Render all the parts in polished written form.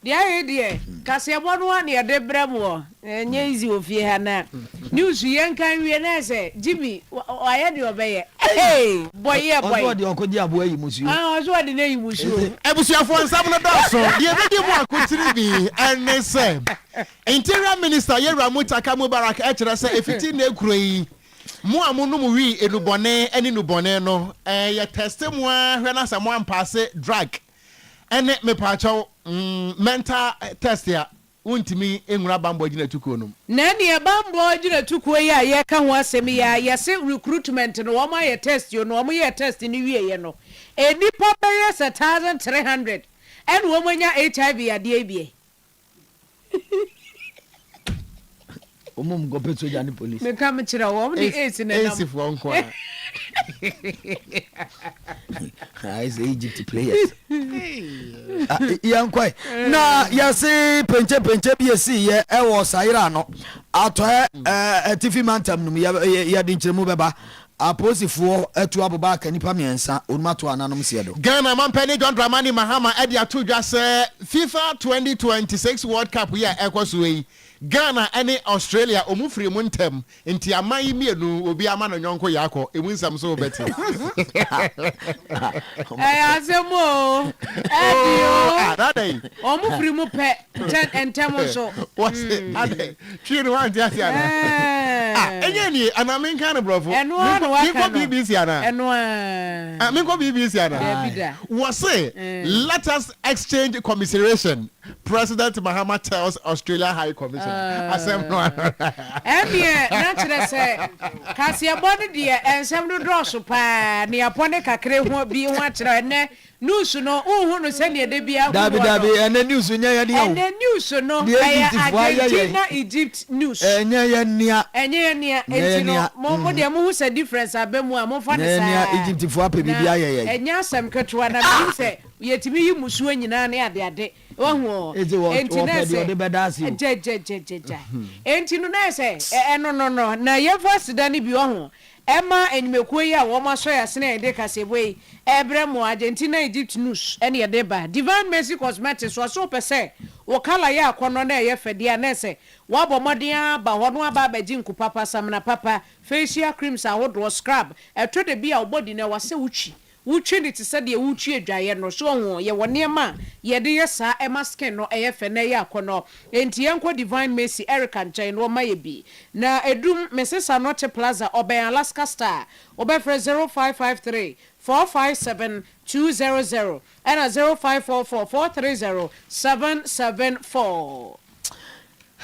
Dear, Cassia, one near the Bramo, and easy of ye, Hannah. News, young kind we say, Jimmy, I had your bay. Hey, boy, yeah, boy, your Kodia boy, Monsieur. I was what the name was you. I was your phone, some of the dogs, so the other one could be, and they say, Interior Minister Yeramuta Kamubarak, actually, say, if it's in the Cree. Mo amunumu wi enubone eni nubone no ye teste mo hwe na se mo ampase drug ene me pacho mental test ya untimi enwura bambo gina tuko no na ne bambo gina tuko ya ye ka ho asem ya ye se recruitment no wo ma ye test yo no wo ye test ni wie ye no eni papa ye 1300 en wo manya HIV ade bie Go pet soja ni police. Me come chira wo me ace na nam. Ace for nko. Is Egypt players. Yan kwai. Na ya se penche bi si ye e wo saira no. Ato atifi mantam num ya di nkyeremu beba. Aposifo etu abobaka nipa miensa onumato ananom siedo. Ghana mampani John Dramani Mahama edi atudwa se FIFA 2026 World Cup ya ekwoso Ghana and Australia omufri muntem enti amai mienu obi ama no nyonko yako emunsam so beti asemo edio adai omufri mu pe entem so what's it adai chiri wan dia sia na enye ni anamen kan brofo mi ko BBC ana eno mi ko BBC ana was say let us exchange commiseration. President Mahama tells Australia High Commission. Asem no. Ebie naturally say Kasia body dia ensem do draw so pa ne apone kakre ho bi ho akere ne news no hu no se ne de bia dabi ene news nya ya dia ene news no Argentina Egypt news enye ya nia etino mo de mo hu se difference abemu a mo fa ne sa Egypt fo apa bibia ye enye asem ketwa na bi se yetimi yi musuo nyina ne ade ohu entinese de bedasi entinu na se no na ye first dani bi ohu ema enimekuo yi a wo maso ya sene ede kasebwe ebremo Argentina Egypt news ene ye deba Divine Mercy Cosmetics so pese wo kala ya akono na ye fede na se wo bomodin ba ho no aba baji nkupapa samna papa facial creams ahodo scrub etode bi a body na wase wuchi ni ti se de wuchi adwaye no so ho ye wone ma ye de yesa e masken no e fe na ye akono enti yenko Divine Mercy Erica nchen no ma ye bi na edum Mrs. Anoche Plaza Oben Alaska Star obefre 0553 457 200 and 0544 430 774.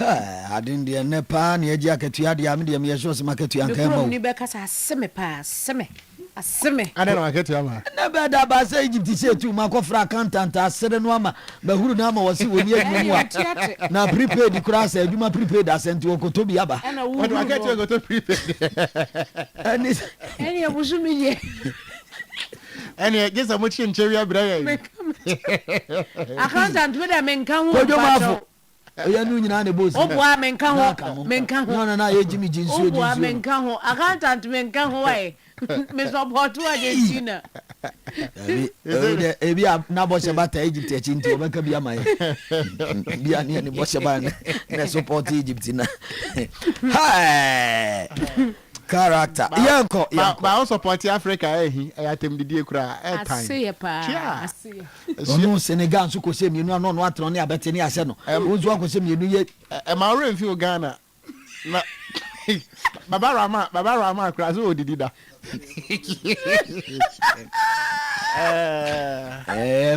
I didn't de nepa na eji akatua de am de me yeso se makatua kan ma. Ni be kasa aseme pa aseme ana na akatua ma. Na be da ba say Egypt say tu ma ko fra accountant asere no ama ba huru na ama wose woni adwumu a. Na prepaid kura say adwuma prepaid asenti okoto bi aba. What akatua okoto prepaid. Any abusumi ye. Any just a much in cherry abra. Accountant we da menkan ho. Kodwo oya nu nyina na boss obwa menka ho no ye jimi jinsu obwa menka ho accountant menka ho why me support Argentina ebi na bo se bata Egypt echi nti obeka bia mai bia ne bo se ba na support Egypt na hi character yanko ba support Africa atem didie kura time ase pa ase no Senegal so ko se mienu no atro ne abete ne ase no ozu ko se mienu ye ma ore mfi Ghana na baba rama kura so odidi da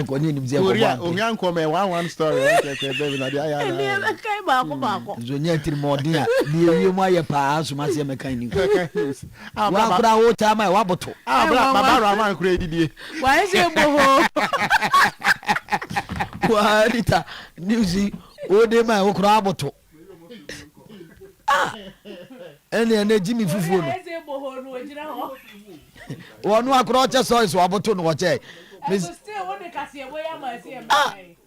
ko ni nimze ko ba onyan ko me one story okay baby na dia ya na kai ba ko zo nya tiri modin a ni ewie mu aye pa aso ma se mekan ni wa kura wo ta mai wa boto baba rama kura edidie wa ese boho wa dita newsi o de mai wo kura boto ene Jimmy fufu no ese boho no ojira ho wonu akro oche so so aboto no oche still won kase ebo ya ma se mai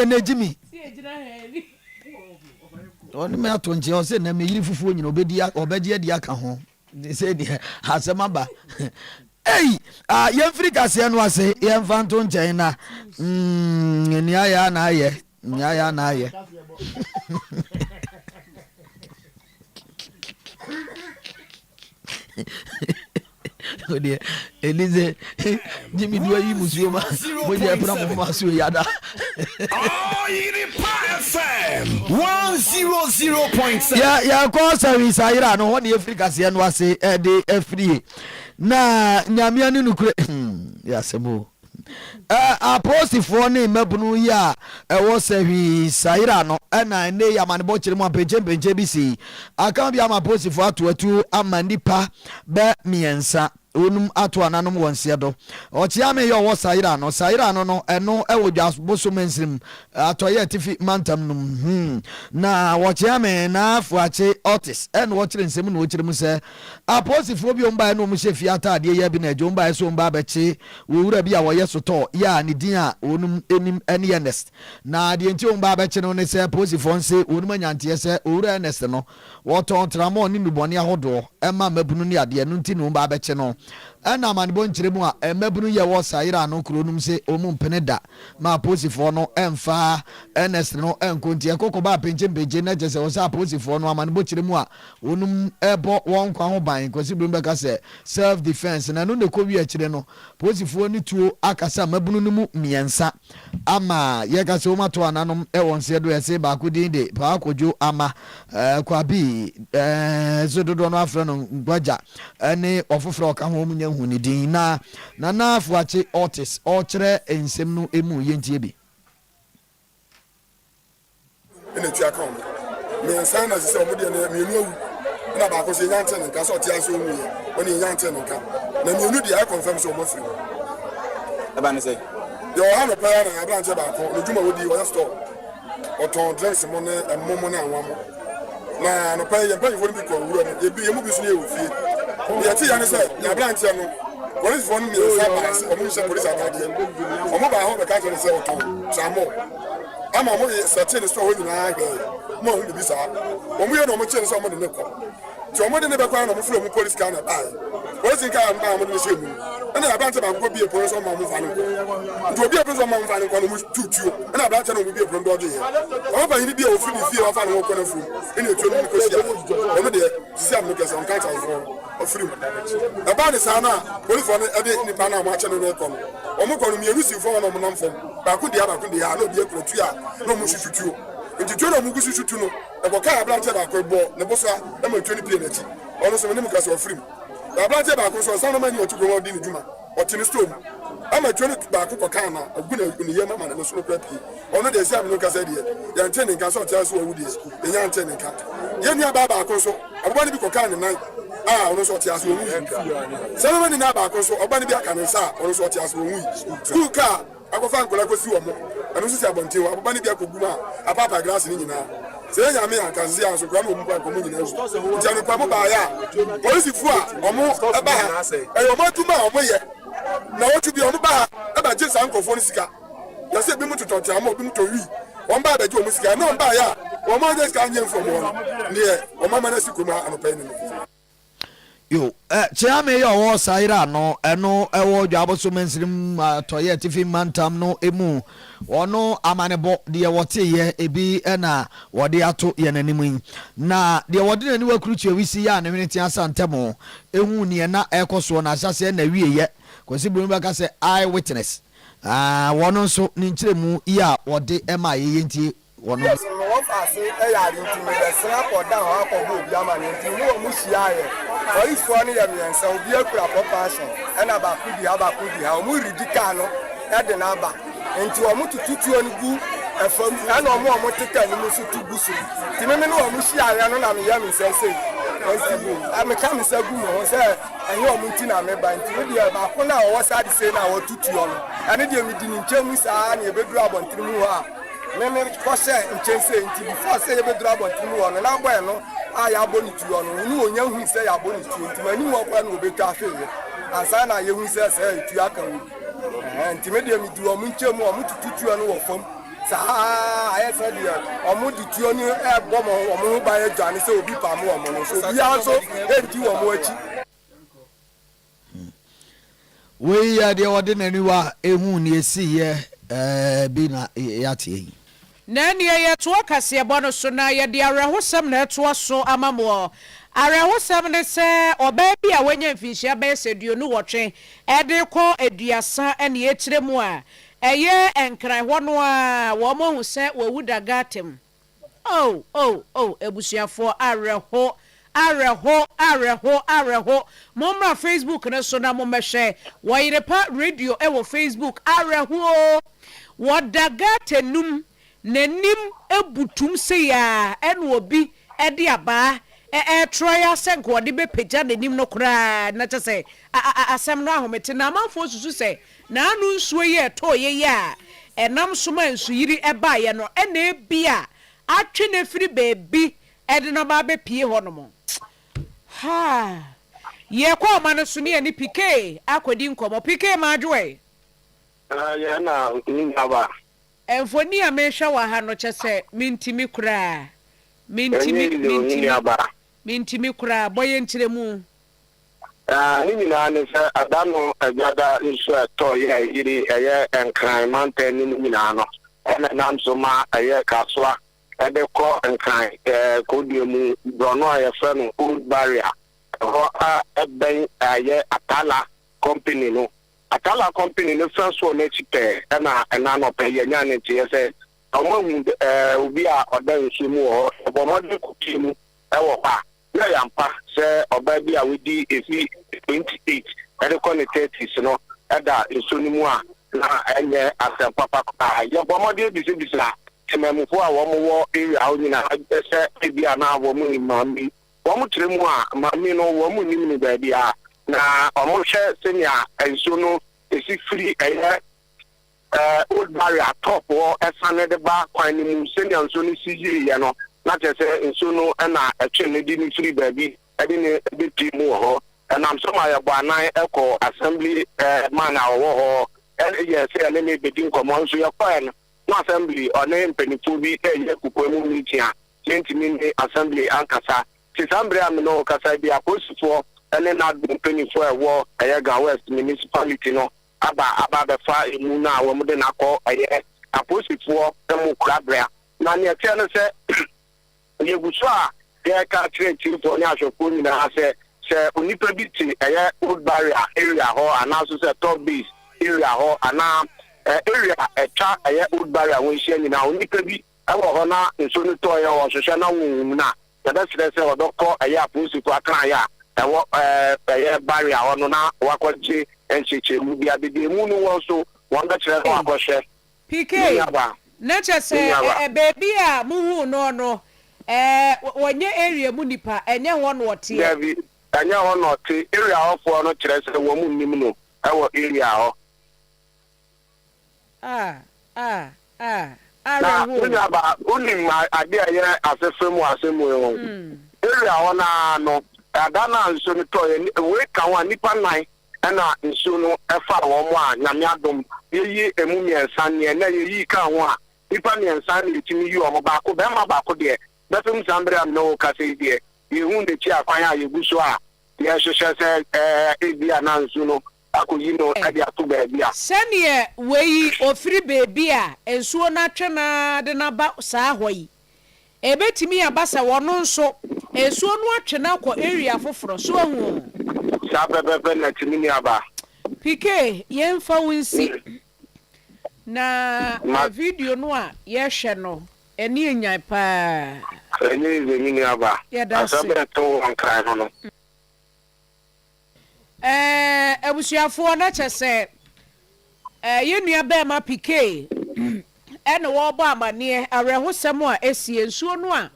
ene Jimmy si ejira heli oni me atonje o se na me yiri fufu nyina obedi adi aka ho se di asema ba Hey, free kase no ase yɛn fanto nkyɛn na nia na ayɛ nia na ayɛ Odia Elize Jimmy do yi musuoma mo je pra mo ma so yada Oyerepa FM 100.7 ya ko service ayira no ho ne Africa se no ase de afrie na nyamia ne nukure ya semo apostifo ne mabunu ya ewo sehi sayira no na ne ya manebo kire mu apenche bi si aka bi ama apostifo atoatu ama nipa be miensa onum ato ananom wonse do ochiame ye wo sayira no no eno ewo dwaboso mensirim atoye tifi mantam num na wochiame na afuache otis eno wo kire nsem na wo kire mu se apostifo bi omba no mu shefi atade ye bi na jomba so omba bechi wo wura bi a wo yesoto ya ne din a onum enim ene ernest na de enti omba bechi no ne se apostifo nse onum anyante se owura ernest no wo ton tramo ni nubone ahodo ema mabunu ni ade no nti no omba bechi no ana manbo nkyere mu a emabunu ye wo sayira no kronum se omu mpene da ma aposifo no emfa ernest no enkonti ekokoba penche na jese wo sa aposifo no amanbo kyere mu a onum ebo won kwa ho ban kwasi brum beka se self defense na no ne ko wi akyere no aposifo ni tuo akasa mabunu no mu miensa ama ye ka se o mato ananom e won se do ese ba ko din de pa akojo ama kwa bi zododo no afre no gwaja ene ofofro ka ho mu hunidin na afuache otis ochre ensem no emu yentie bi ene tia kan me sana se o mode na me nu na ba ko se nyante nka so tia so mu ye oni nyante nka na me nu dia confirm so mo free e ba ne say yo ha no player na branch ba ko ojuma wodi wo store oton drinks mo ne mo na anwa mo na no player pa you bi ko wura e bi emu bi so ne e ofie ya ti ya ne say ya branch no police phone me say o mo say police atade o mo ba ho be ka so say o to samo ama mo setting the store we na ga mo hu bi sa o mo ye no mo chen so mo de ne ko ti o mo de ne be kwa no mo flo mo police car na bai police car ba mo de se mu na ya branch ba ko bi e police so mo fa no to bi e police so mo fa no ko no mo tutuo na branch no mo bi e police do de ye o ba yin bi e o fi ni fi o fa no ko na fu ina etu no ko sia o mo de si am no ke so on kan cha fo o free about the sana police for e ni pa na mo ache no ko no o mo ko no mi enu si fo no mo nam fo ba ku dia no bi e krotu a no mo shututuo ntutuo no mo ku shututu no e ko ka branch ba ko bo ne bo so e ma 20 p na chi ono so me ni mo ka so free na branch ba ko so sana ma ni o tu go di ni juma o ti ni store ama 20 ba ko ka na ogu na ni ye mama na so pepi ono de si am no ka se de ya ntene nka so tia so owu de e nya ntene nka ye ni aba ba ko so abo ni bi ko ka ni nan ono so tia so owu sana ni na ba ko so oba ni bi aka ni sa ono so tia so owu school ka akofa nkola ko si wo mo anu so si abonte wo abo ni bi akoguma apapa glass ni nyina se nya me anka si an so kwa mo mpa ko mo nyina so ti anu kwa mo ba ya police fu a omo eba ha e yo mo tuma omo ye na wotu bi omo ba ha eba je san kofo ni sika ya se bi mu tutoti amo bi mu to wi won ba da je omo sika na on ba ya won ma je sika nyem from won ne o ma na sikuma anopa ni yo chiame yo wo sayira no eno ewo dwaboso mensirim toye tifi mantam no emu ono amanebo de wote ye ebi na wode ato ye nanimu na de wode nani wakruchi wisi ya na meneti asantemo ehu ne na ekoso na asase na wieye kwesi buru baka se eye witness wono nso ni nkyeremu ya wode ema ye ntie wono wọ́n fà sí ẹ̀yà àdìntìmí ẹ̀sìn àpọ̀dá àwọn akọ̀gbọ́ òbí àmàlẹ́ ntì ní òun ṣì ayẹ ọ̀yìnfọ́ ní yẹ̀mí ẹ̀nsẹ̀ òbí ẹ̀kúrà pọ́páṣọ̀ ẹ̀nà bàkú di ha òun rìdí káànù ẹ̀dì n'aba ntì òun tututu onígu ẹ̀fọ́ ẹ̀nà òun títẹ̀ ní mu sùn túbú sùn tì mímí ní òun ṣì ayẹ nínú àmì yẹ̀mí sẹ́sẹ́ àmì ká mi sẹ́gun mọ̀ wọ́n sẹ́ ẹ̀yìn òun ti nà mí ba ntì níbi ẹ̀ bàkú náà ọwọ́ sáà sẹ́ náà wọ́n tutù ọ̀nà ẹni di èmi di ní nkyẹn mu sáà ní ebédúró abọ̀ntìrì mu hɔ a meme kɔhyɛ nkyɛnse nti before sɛ yɛbɛduru abɔnten mu wɔ no n'abɔɛ no a yɛabɔ ne tuo no ne wɔnya hu sɛ yɛabɔ ne tuo nti mani wɔ kora na wɔbɛtwa afeeɛ ansa na yɛhu sɛ ɛtuo aka wo nti me deɛ meduru ɔmo nkyɛn mu ɔmo tutu tuo no wɔ fam saa ayɛ sɛ deɛ ɔmo de tuo no ɛbɔ mo ɔmo ho ban adwane sɛ obi pam ɔmo no so obiara nso ɛnti wɔ mo akyi we ya de ode naniwa ehu ne esiye bi na yate na ne ye to kase ebo no so na ye de arehosam na to so amamo arehosam ne se oba bi a wanya mfihia ba eseduo no wotwe ede ko aduasa ene ye kiremu a eye enkran ho no a wo mo hu se wawuda gatem ebusuafo areho momra Facebook na so na momehwe Oyerepa radio ewo Facebook areho wodaga tenum nanim ebutum se ya ene obi ede aba troya senko ode be pagya nanim no kra na chese asem no ahomete na amanfo susu se na anu nsuo ye to ye ya enam soma nsuyiri eba ye no ene bia atwe na firi beebi ede na ba be pie ho no mo ha ye kwa ma no so ne ani PK akwadi nkomo PK ma adwe ya na ngaba enfoni a me hwa wa ha no chese mintimi kura mintimi kura boye ntiremu ni na ne se adano agada nso to ye iri eye enkran mountain ni na no ena nam so ma eye kaswa ede ko enkran kodiemu brono aye fe no old barrier ho eben eye atala company no first one na chipe ena no pe ye nya ne tie se omo hu obi a odan nso mu ho obomode kutimu ewo pa na yampa se oba bi a wedi efi 28 ede ko ne 30s no eda nso ni mu a na enye asem papa ye obomode bisibisira tememufo a wo mo wo area ho nyina se ebi a na wo mu ni mami wo mu tire mu a mami no wo mu ni ni ba bia na omo hwe senia nso no esi free eye old barrier top or esane de ba kwan ni mu senia nso ni siji ye no na chese nso no na etwe ne di ni free baby edi ne be timu ho na am so ma ya gba nan eko assembly man a wo ho yes ya ne me be din komo nso ya kwan no assembly one mpenifu bi ye kuko mu meeting a gentimi ni assembly ankasa tisambre am no kasa bi aposifo ene na mpenifu ewo Ayega West municipality no aba be fa emu na wo mu de na ko aposifo emu krabra na ne tie no se ye guso a ye ka trade for ni asofo ni na se onipa bi ti old barrier area ho anaso se top base area ho ana area echa old barrier won hia ni na onipa bi ewo ho na nso ni to ye ho hwehwe na won na da se odoko aposifo akran ya ewo barrier ho no na wakwaje encheche mu bia bebe mu no wo so won ga kire ho akwohwe PK na chese baby a mu hu no wonye area mu nipa enye ho no ote David anya ho no ote area ho fo no kire se wo mu nim no ewo area ho na unya ba unim ade aye asefemu yo area ho na no adana nso ni to ye we kan wa nipa nine na nso no efa wo mo a nyame adom yeyi emu miensa ne na yeyi kan ho a nipa miensa ne timi yi o mo ba ko be ma ba ko de befem sambre am no kase de yehu de chi akwan a yeguso a ye hwehwe se ebia na nso no akoyi no ade ato ba bia sene weyi ofiri bebi a ensuo na twena de na ba saa hoyi ebetimi abasa wono nso ensuo no atwena kwa area foforo so hu sa bebe na timi ni aba PK yemfa wonsi na video no a ye hwe no eni enyan pa eni ni aba asabe to anka no ebusuafo na chese ye nua be ma PK ene wo bo amane arehosem a esie nsuo no a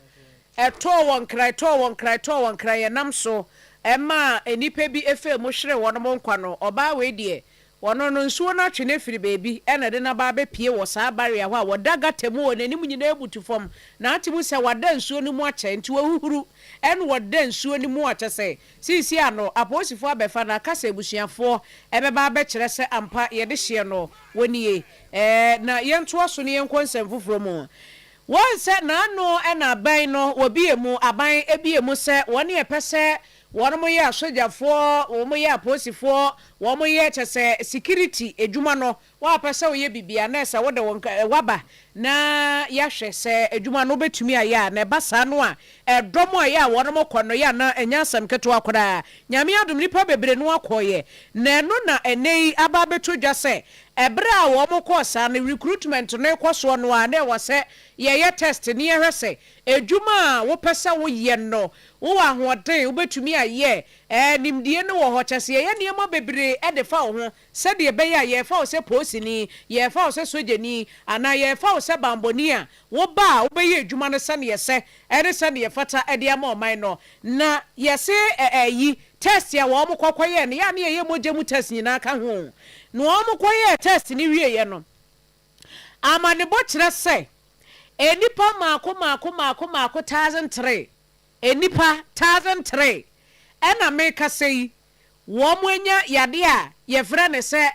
eto won krai ye nam so ema enipa bi efe mo hwere wono mo nkwa no oba we de wono no nsuo na twene firi beebi ene de na ba be pie wo saa barrier ho a wodaga temu wo nanim nyina ebutu fom na atimu se wada nsuo ni mu ache nti wohuhuru ene wada nsuo ni mu ache se sisi ano aposifo abefa na kasa ebusuafo ebeba be kire se ampa ye de hye no wonie na yento aso ne yenkonsem foforo mu won se na ano ena ban no wobiemu aban ebiemu se woni epese wɔn mo yɛ asogyafoɔ wɔn mo yɛ apolisifoɔ wɔn mo yɛ kyɛ security edwuma no wɔapɛ sɛ wɔyɛ bibia na ɛsɛ wɔde wɔn waba na yɛahwɛ sɛ edwuma no betumi ayɛ a na ɛba saa no a ɛdɔm a yɛ a wɔn mo kɔ no yɛ na ɛnya asɛm ketewa koraa nyame adom nipa bebree no akɔyɛ na ɛno na ɛnɛ yi aba beto dwa sɛ ɛbrɛ a wɔn mo kɔ saa no recruitment no kɔ soɔ no a na ɛwɔ sɛ yɛyɛ test ne yɛhwɛ sɛ edwuma a wopɛ sɛ woyɛ no wowɔ ahoɔden wobɛtumi ayɛ nimdie no wɔ hɔ kyɛ sɛ yɛyɛ nneɛma bebree ɛde fa wo ho sɛdeɛ ɛbɛyɛ a yɛfa wo sɛ polisini yɛfa wo sɛ sogyani anaa yɛfa wo sɛ bambɔni a woba a wobɛyɛ adwuma no sɛneɛ sɛ ɛne sɛneɛ fata ɛde ama ɔman no na yɛse yi test a wɔn mo kɔkɔyɛ no yɛ ne yɛyɛ mogya mu test nyinaa ka ho na wɔn mo kɔyɛ test ne wieɛ no ama ne bɔ kyerɛ sɛ enipa maako 1003 enipa 1003 ɛna meka sɛ yi wɔn mo anya yade a yɛfrɛ ne sɛ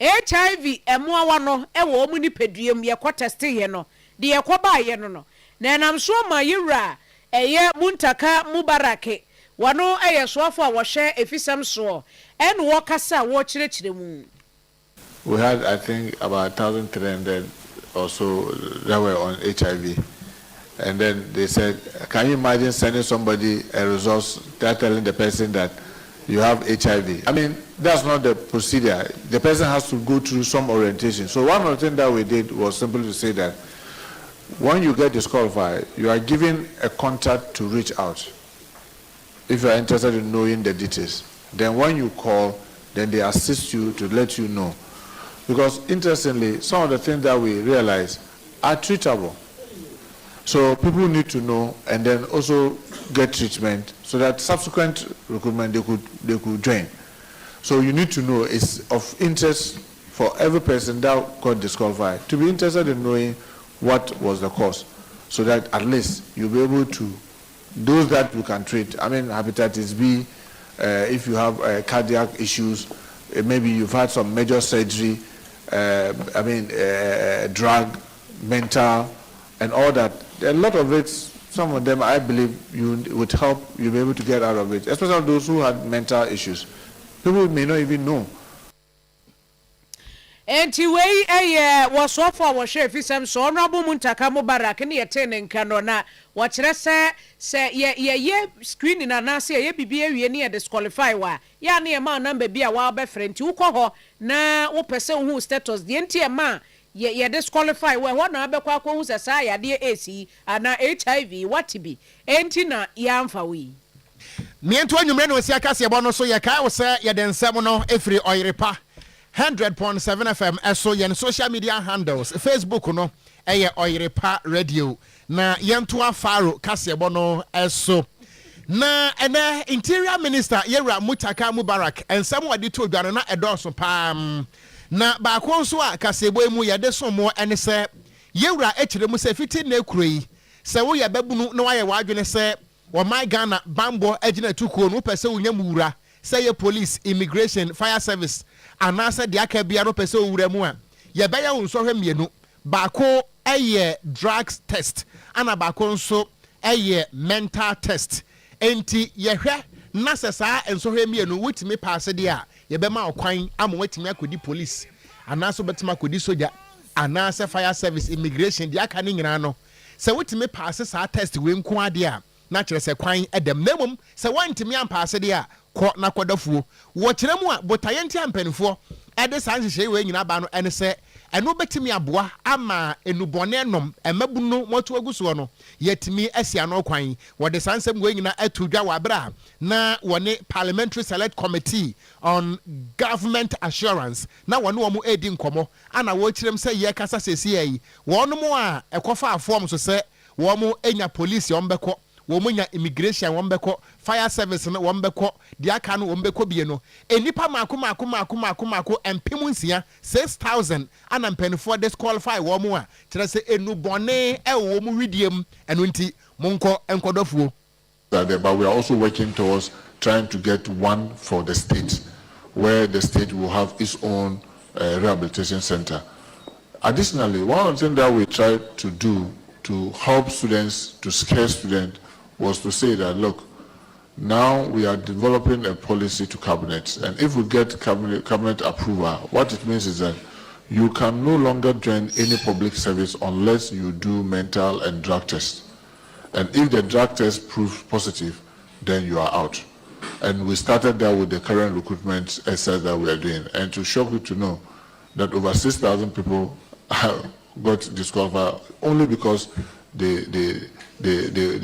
HIV ɛmoa wɔ no ɛwɔ wɔn nipadua mu yɛkɔ test yɛ no de yɛkɔ baayɛ no na ɛnam so ma yɛwura ɛyɛ muntaka mubarake wɔno ɛyɛ soafo a wɔhwɛ efisɛm soɔ ɛna wɔkasa wɔkyerɛkyerɛ mu. We had, I think, about 1,300 or so that were on HIV. And then they said, can you imagine sending somebody a resource, telling the person that you have HIV? I mean, that's not the procedure. The person has to go through some orientation. So one of the things that we did was simply to say that when you get disqualified, you are given a contact to reach out if you are interested in knowing the details. Then when you call, then they assist you to let you know. Because interestingly, some of the things that we realize are treatable. So people need to know and then also get treatment so that subsequent recruitment they could join. So you need to know it's of interest for every person that got disqualified to be interested in knowing what was the cause, so that at least you'll be able to, those that you can treat, I mean hepatitis B, if you have cardiac issues, maybe you've had some major surgery, drug, mental, and all that. A lot of it, some of them I believe you would help you be able to get out of it, especially those who had mental issues. People may not even know. Enti wei wasofo a wɔhwɛ efisɛm so ɔnrabo muntaka mubarak ne yɛte ne nka no na wɔkyerɛ sɛ yɛyɛ screening na sɛ yɛyɛ bibi awie ne yɛ disqualify wa ya ne yɛ ma number bi a wɔabɛfrɛ nti wokɔ hɔ na wopɛ sɛ wo status deɛ nti ma yɛ disqualify wa hɔ na abɛkɔ akɔhu sɛ saa yadeɛ AC ana HIV what bi enti na yɛamfa wi miento anwumre no sia kase bɔ no so yɛ kae wo sɛ yɛde nsɛm no efiri Oyerepa 100.7 FM eso yen social media handles Facebook no eye Oyerepa radio na yento afaro kasebo no eso na ene interior minister yewura Mutaka Mubarak ensem wade to dwane na edoso pam na ba ko nso a kasebo emu yede somo ene se yewura ekire mu se fiti na ekuroi se wo ye babunu na waye wadwene se wo my Ghana bambo agina tukuo no pese wonya muwura se ye police immigration fire service anasa de aka bia no pese owura mu a ye beya wonso hwe mienu baako eye drugs test ana baako nso eye mental test enti ye hwe na sesa enso hwe mienu wutimi paase de a ye be ma okwan ama watimi akodi police anasa betima akodi soja anasa fire service immigration de aka ne nyina no se wutimi paase sa test we nko ade a na kire se kwan edem namum se wantimi ampaase de a ko na kodafuo wo kire mu a botayenti ampanifo ede san hyehyɛ we nyina ba no ene se eno betimi aboa ama enubone enom emabunu moto aguso no yetimi asia no kwan wo de sansem we nyina atudwa wa bra na wone parliamentary select committee on government assurance na wone wo mu edi nkomo ana wo kirem se ye kasa sesi yi wonu mu a ekofa afom so se wo mu enya police yombeko womunya immigration wombeko fire service no wombeko diaka no wombeko bie no enipa mako empimunsia 6000 ana mpanifo disqualify wo mu a kire se enubone wo mu widiem eno nti monko enkodofuo. But we are also working towards trying to get one for the state, where the state will have its own rehabilitation center. Additionally, one of the things that we try to do to help students, to scare students, was to say that, look, Now we are developing a policy to cabinet, and if we get cabinet approval, what it means is that you can no longer join any public service unless you do mental and drug tests. And if the drug test proves positive, then you are out. And we started that with the current recruitment exercise that we are doing. And to shock you to know that over 6,000 people got disqualified only because they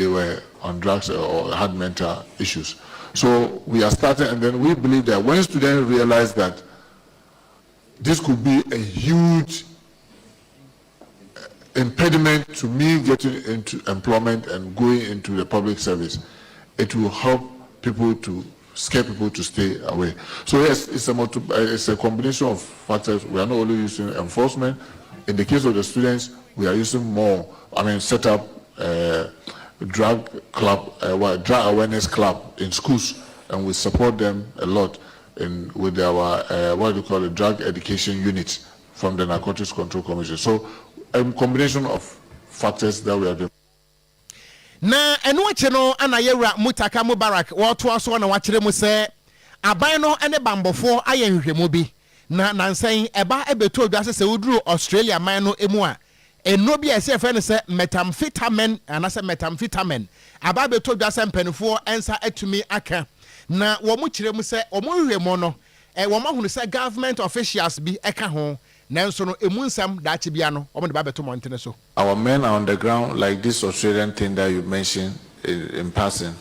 were on drugs or had mental issues. So we are starting, and then we believe that when students realize that this could be a huge impediment to me getting into employment and going into the public service, it will help people to scare people to stay away. So yes, it's a combination of factors. We are not only using enforcement. In the case of the students, we are using more. Set up drug awareness club in schools, and we support them a lot with our drug education unit from the Narcotics Control Commission. So a combination of factors that we are doing. Na eno ache no anayewura Mutaka Mubarak woto aso na wachire mu se aban no ene bambofo aye nhwemo bi na nansan eba ebeto odwase se wuduru Australia man no emu a eno bi ese fe ne se methamphetamine anase methamphetamine aba beto odwase mpanifo ensa atumi aka na wo mu chire mu se wo mu nhwemo no wo ma hunu se government officials bi eka ho. Our men are on the ground, like this Australian thing that you mentioned in passing.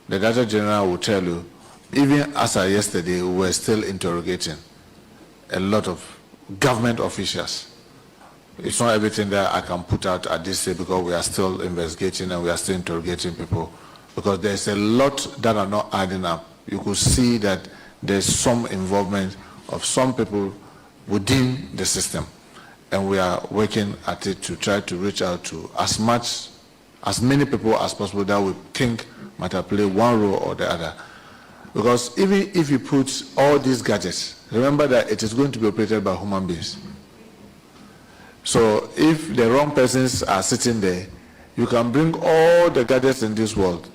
The Director General will tell you, even as of yesterday, we were still interrogating a lot of government officials. It's not everything that I can put out at this stage because we are still investigating and we are still interrogating people. Because there's a lot that are not adding up. You could see that there's some involvement of some people within the system, and we are working at it to try to reach out to as many people as possible that we think might have played one role or the other. Because even if you put all these gadgets, remember that it is going to be operated by human beings. So if the wrong persons are sitting there, you can bring all the gadgets in this world,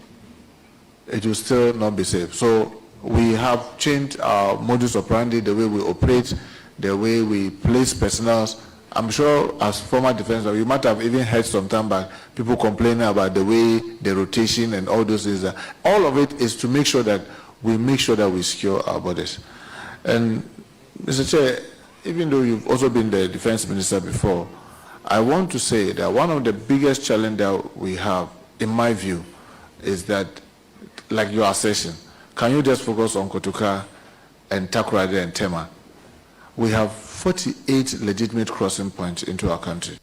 it will still not be safe. So we have changed our modus operandi, the way we operate, the way we place personnel. I'm sure as former defense, you might have even heard some time back people complaining about the way the rotation and all those things. All of it is to make sure that we secure our borders. And Mr. Chair, even though you've also been the defense minister before, I want to say that one of the biggest challenges that we have, in my view, is that, like your assertion, can you just focus on Kotoka and Takoradi and Tema? We have 48 legitimate crossing points into our country.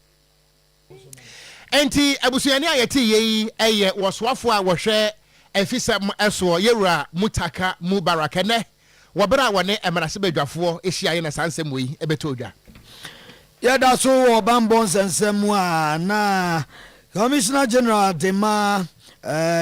Enti abusuani ayeti yeyi eye waswafo a wohwe efisem eso yewura Mutaka Mubarak ne wabra wone emarase badwafo ehia na sansem yi ebeto odwa. Yada so obambo nsensem a na Commissioner General Dema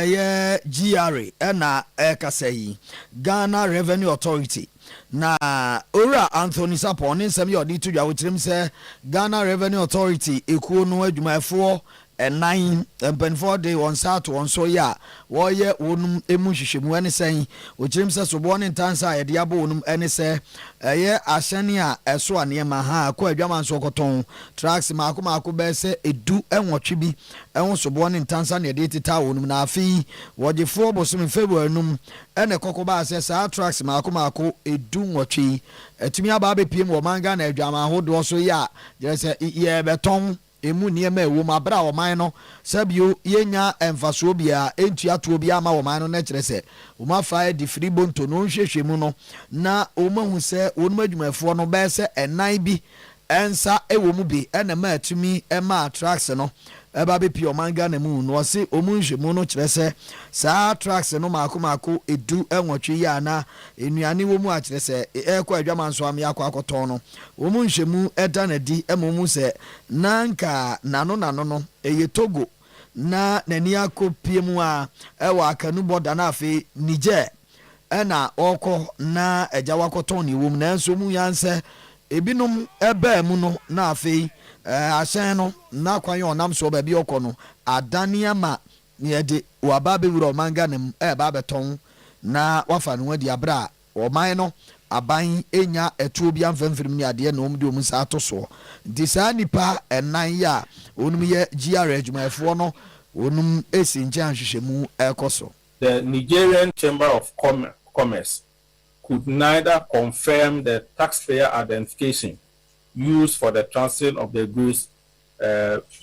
ye GRA na kase yi Ghana Revenue Authority na ora Anthony Sapo ne nsem ye odi to dwa wotirim se Ghana Revenue Authority ekuo no adwumayefo nine mpenfo de on sat on so ya wo ye wonum emu hwehwemu ene sen okirim se sobo ne ntansa ye de abo wonum ene se ye ahyane a eso anema ha ko adwama nso koton tracks maako be se edu enwotwe bi enwo sobo ne ntansa ne de tita wonum na afi wogefo bosom February num ene kokoba se sa tracks maako edu nwotwe atumi aba be piem wo manga na adwama hodo so ya je se ye beton emu niema ewo mabra o man no sabio yenya emfaso bia entuato bia ma o man no na kire se o ma fa di free bonto no hwehwemu no na o mahu se wonum adwumafo no be se enan bi ensa ewo mu bi ena ma atumi ema tracks no eba be pio manga na mu no se o mu nhwemu no kire se sa tracks no maako edu enwotwe ya na enuane wo mu a kire se ekwa adwama nso am yakwa akoton no o mu nhwemu eda na di emu se nanka nano no eye Togo na nani akopie mu a ewa akanu border na afi Niger ena oko na ejawa koton ni wo mu na nso mu yanse ebinom eba mu no na afi asen no na kwan yo nam so ba bi okono adania ma ne de waba be wuro manga nem ba beton na wafa no wadi abra ɔman no aban enya etuo bi amfamfirim ne ade na omde omu sa to so nti saa nipa enan ya onum ye GR adwumayefo no onum esi nkyɛn hwehwɛmu ekoso. The Nigerian Chamber of Commerce could neither confirm the taxpayer identification used for the transit of the goods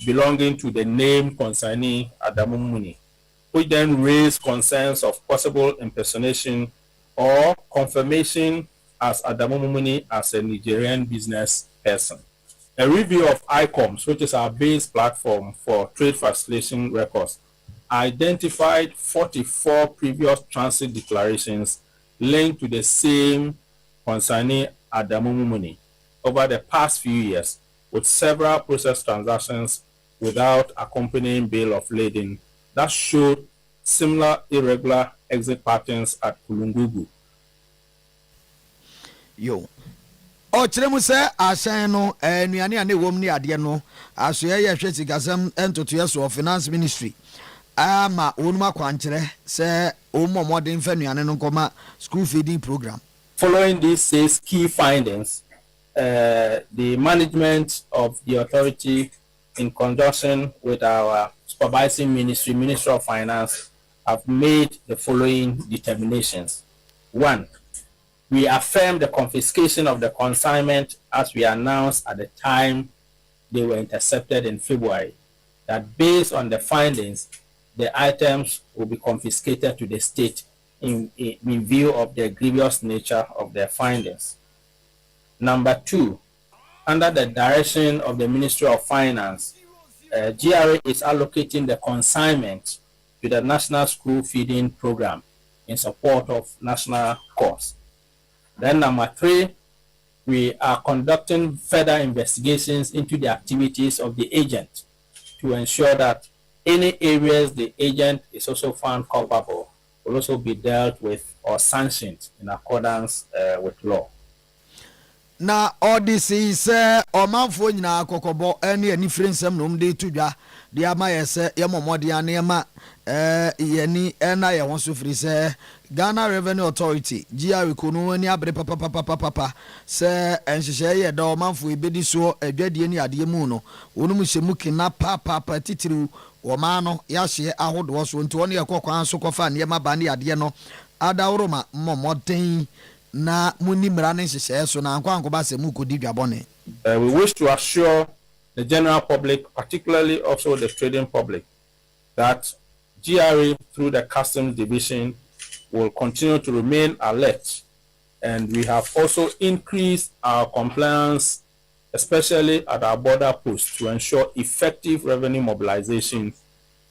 belonging to the name consignee Adamu Muni, which then raised concerns of possible impersonation or confirmation as Adamu Muni as a Nigerian business person. A review of ICOMS, which is our base platform for trade facilitation records, identified 44 previous transit declarations linked to the same consignee Adamu Muni over the past few years, with several process transactions without accompanying bill of lading that showed similar irregular exit patterns at Kulungugu. Yo. Kyerɛ mu sɛ ahyɛn no nnuane a ne wom ne adeɛ no asoɛ yɛ hwɛ sikasɛm ntotoɛ so finance ministry ama onum akwankyerɛ sɛ omomɔden fa nnuane no nkɔma school feeding program. Following these 6 key findings, the management of the authority, in conjunction with our supervising ministry, Ministry of Finance, have made the following determinations. 1. We affirm the confiscation of the consignment as we announced at the time they were intercepted in February, that based on the findings, the items will be confiscated to the state in view of the grievous nature of their findings. Number 2, under the direction of the Ministry of Finance, GRA is allocating the consignment to the National School Feeding Program in support of national cause. Then number 3, we are conducting further investigations into the activities of the agent to ensure that any areas the agent is also found culpable will also be dealt with or sanctioned in accordance with law. Na odisi se omanfo nyina kokobo ene ani frensem no mde tudwa de ama yese yemomode ane ma yeni ena ye won so firi se Ghana Revenue Authority GRA kono ani abre papa se enhyehyɛ ye da omanfo ebedi so adwadie ni ade mu no wonum hyemu kina papa titiru oma no yahye ahodo so nti won ye kokwan so kofa ne ma ba ne ade no adawroma momoden na muni mrane nhyehyɛ so na nkwanko se mu kodi dwabone. We wish to assure the general public, particularly also the trading public, that GRA through the Customs Division will continue to remain alert, and we have also increased our compliance, especially at our border posts, to ensure effective revenue mobilization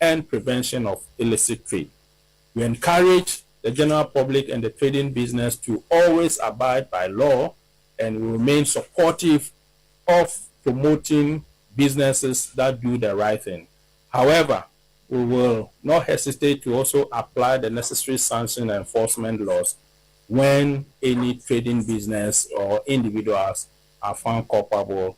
and prevention of illicit trade. We encourage the general public and the trading business to always abide by law, and we remain supportive of promoting businesses that do the right thing. However, we will not hesitate to also apply the necessary sanction and enforcement laws when any trading business or individuals are found culpable.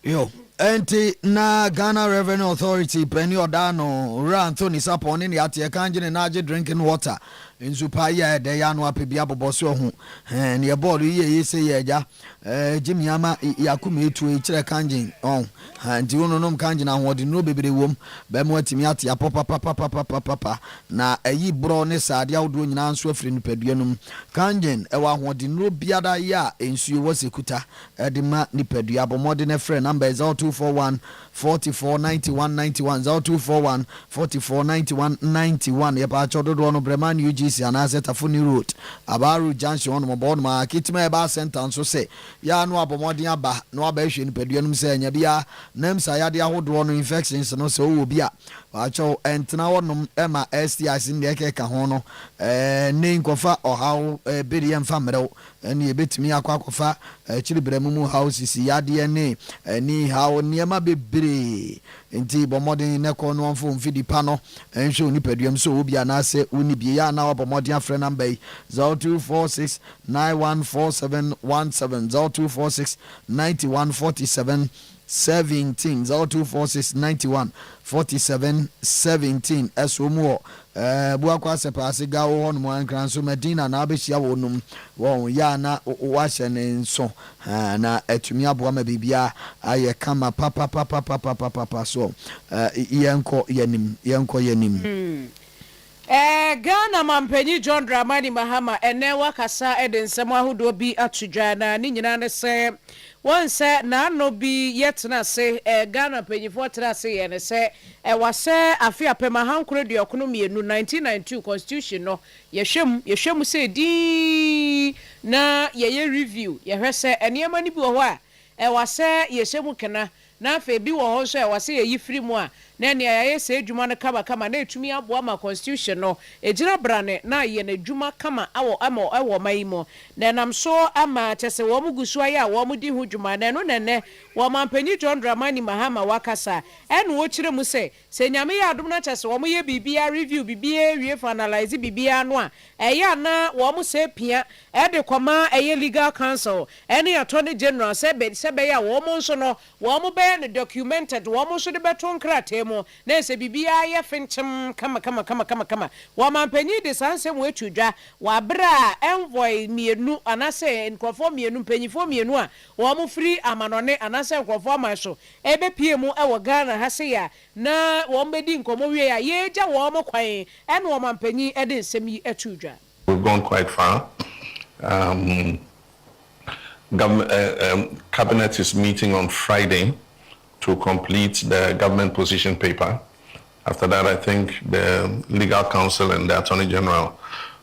Yo, enti na Ghana Revenue Authority penny odano Anthony Saponi ni ati kanjine naje drinking water nsu pa ya de ya no apebia boboso ho ne ye ball ye se ye ja Jimmy ama yakuma etu e kire kanjin on nti wono nom kanjin ahode no bebere wom ba mu atimi ati papa na ayi bro ne sade awdo nyina nso afiri no paduanum kanjin e wa ahode no biada ya ensu wo sekuta de ma ni padua bomode ne frɛ number 0241 44 91 91 0241 44 91 91 ye pa chododo no Breman UGC anase Tafuni Road Abaru Junction on mo bon ma kitima e ba center so se ya no abomodin aba no aba ehwe ni paduanum se nya bia nam sa ya de ahodo no infections no se wo bia wa cho entna wonom ema STIs ndi ekeka ho no ne nkofa ohaw beri emfa mrew ene ebetimi akwakofa chiribremu mu houses ya de ne ni hawo niema bebre nti bomodin ne ko no mfo mfidi pa no enhwe oni paduam so obi anase oni bie ya na bomodin afre number 0246 914717 0246 9147 0246 91 47 17 esomo buakwa sepase ga wo no ankran so Medina na abehia wo num wo ya na wa hye ne nso na atumi aboa ma bibia aye kama papa so yenko yenim Ghana mampanyi John Dramani Mahama ene wakasa ensem ahodo bi atudwa na ni nyina ne se won se na no bi yetna se Ghana panyifo tra se ye ne se wase afi apema hankoro de okono mienu 1992 constitution no yehwem se di na ye review ye hwese enema ni bi wo ho a wase yehwem kena na afa bi wo ho so wase ye free mu a na ne ayaye se adwuma no kama na etumi aboa ma constitution no ejira brane na ye na adwuma kama awo maimo na nam so ama chese wo mugusu aye a wo mudi hu dwuma na no nene wo mampanyi John Dramani Mahama wakasa enu wo kire mu se nyame ya adom na chese wo ye bibia review bibia wie finalize bibia no a eya na wo mu se pia de koma eye legal council ene attorney general se be ya wo mu nso no wo mu be ne documented wo mu so de beto nkrate na se bibia ye finchem kama wa mampanyi de sanse mu atudwa wa bra envoy mienu anase nkofo mienu mpanyifo mienu a wo mu free amanone anase nkofo amanso ebe pie mu e wo Ghana ha se ya na wo mbedi nkomo wie ya ye gya wo mu kwan ene wo mampanyi e de nsem yi atudwa. We've gone quite far. Cabinet is meeting on Friday to complete the government position paper. After that, I think the legal counsel and the attorney general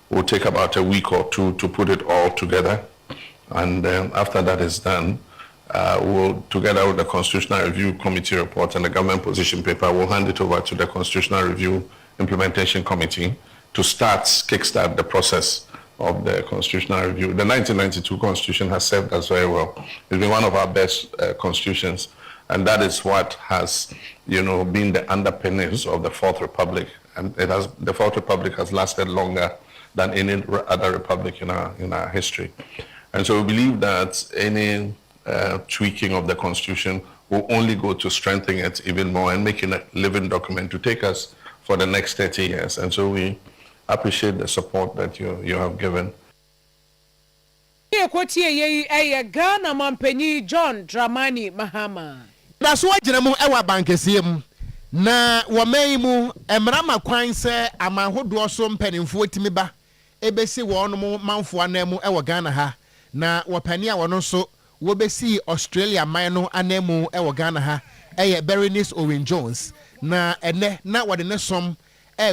will take about a week or two to put it all together. And after that is done, we'll, together with the Constitutional Review Committee report and the government position paper, we'll hand it over to the Constitutional Review Implementation Committee to kickstart the process of the constitutional review. The 1992 Constitution has served us very well. It's been one of our best constitutions. And that is what has, been the underpinnings of the Fourth Republic. And the Fourth Republic has lasted longer than any other republic in our history. And so we believe that any tweaking of the Constitution will only go to strengthen it even more and make it a living document to take us for the next 30 years. And so we appreciate the support that you have given. Ghana mampanyi John Dramani Mahama. Na so agina mu ewa bankesie mu na wamai mu emrama kwan se amahodo so mpanimfo timi ba ebesi won mu manfo anamu ewa Ghana ha na wapani a wono so wobesi Australia man no anamu ewa Ghana ha Berenice Owen Jones na ene na wode ne som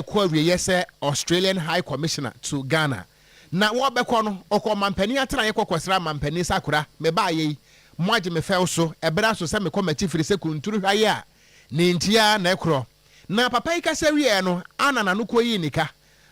kwa wiye se Australian High Commissioner to Ghana na wo bekọ no okọ mampani atara ye kokosra mampani sakura me ba ye moaje me fel so ebra so se me komati firi se kunturu hwaye a ne ntia na ekro na papa yi kasa wie no ana na no koyi nika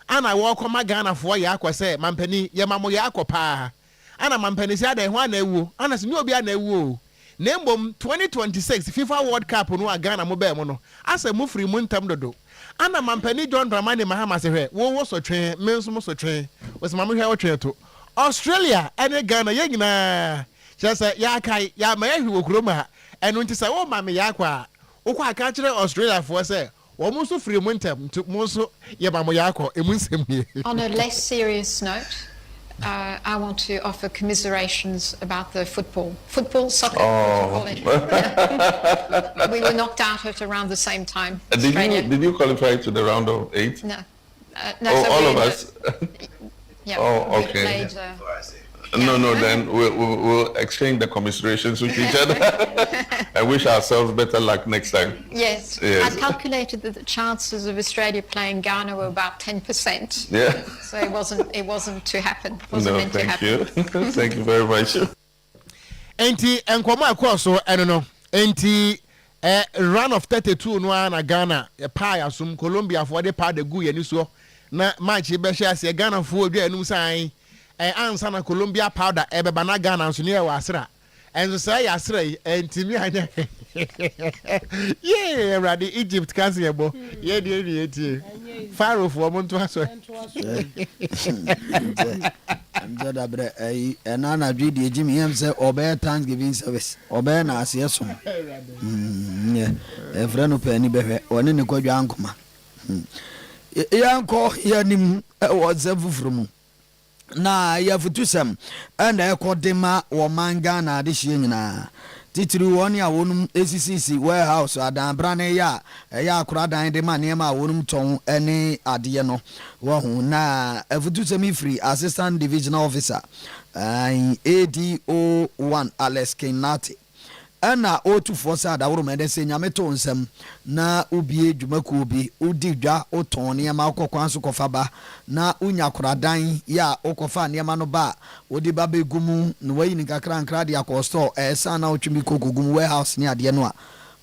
ana wo koma Ghana fo ye akose mampani ye mamo ye akopa ana mampani si ada ho ana ewu ana se ni obi ana ewu na mbom 2026 FIFA World Cup no a Ghana mo ba mo no asa mu firi mu ntam dodo ana mampani John Dramani Mahama se hwe wo so twen menso mo so twen wo se mamu hwe wo twen to Australia ene Ghana ye nyina chese ya kai ya ma hwe wo kuroma enu nti se wo mame ya kwa wo kwa aka kire Australia fo se wo mo so firi mu ntam mo so ye ba mo ya kwa emu nsem ye. On a less serious note, I want to offer commiserations about the football, soccer. We were knocked out at around the same time. Did you qualify to the round of 8? No. So all of us? Yeah. Oh, okay. No, then we'll exchange the commiserations with each other and wish ourselves better luck next time. Yes. I calculated that the chances of Australia playing Ghana were about 10%. Yeah. So it wasn't to happen. It wasn't meant to happen. Thank you. Thank you very much. Enti enkomo akoso eno no. Enti run of 32 no na Ghana pa asum Colombia for the pa de gu ye ni so na match be hye ase Ghana fo odwa enum sai ansa na Colombia powder ebeba na Ghana nso ne ya wasra enso say ya asra entimi anya yeah ready Egypt cancel yebo ye de etie Pharaoh for mo nto aso Amjada bre enana dwi de ejimi yem say obey Thanksgiving service obey na ase so friend of Penny Behe, or any Quadrankoma. Yanko, Yanim was ever from. Na ya futusam and ekodema wo manga na de hye titiri woni a wonum ACCC warehouse adan brane ya akura dan de ma nema a wonum ton ene ade no wo hu na futusam free assistant divisional officer ADO1 Alex Kenati ana O24 sa da woro mede se nyame to nsam na ubie dwumaku obi udi dwa oton ne ma akokwan so kofa ba na unya koradan ya okofa ne ma no ba odi ba begumu no wayi ni kakra nkra de akosto esa na otwimi kogumu warehouse ne ade no a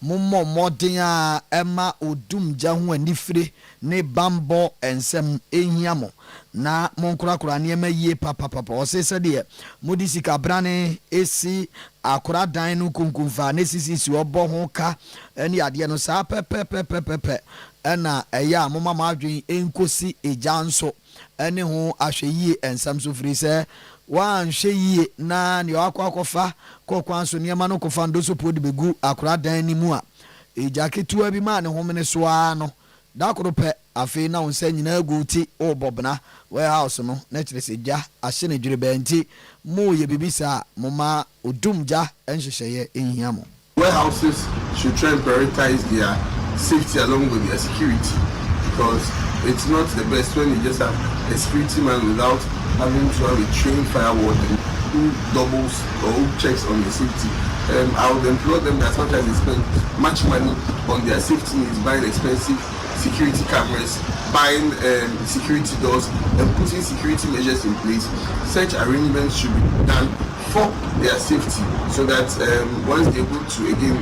mommo modin a ema odum gya ho anifire ne bambo ensem ehiamo na monkorakora ne ema yie papa osese de modi sika brane esi akora dan no kunkunfa ne sisi obo ho ka ene ade no sa pepe na eya moma madwen enkosi ejanso ene ho ahweyie ensam so firi se wan hweyie na ne akwakofa kokwanso ne ema no kofa ndo so podi begu akora dan ni mu a ejaketua bi ma ne homene so ano da korope afi na onse nyina guti obobna warehouse no na kire se ja ahye ne dwure benti mo ye bibisa moma odumja enhyehyeye enhiamo. Warehouses should try and prioritize their safety along with their security, because it's not the best when you just have a security man without having to have a trained fire warden who doubles or who checks on the safety. I would implore them that sometimes they spend much money on their safety needs, buying expensive security cameras, buying security doors, and putting security measures in place. Such arrangements should be done for their safety, so that once they're able to again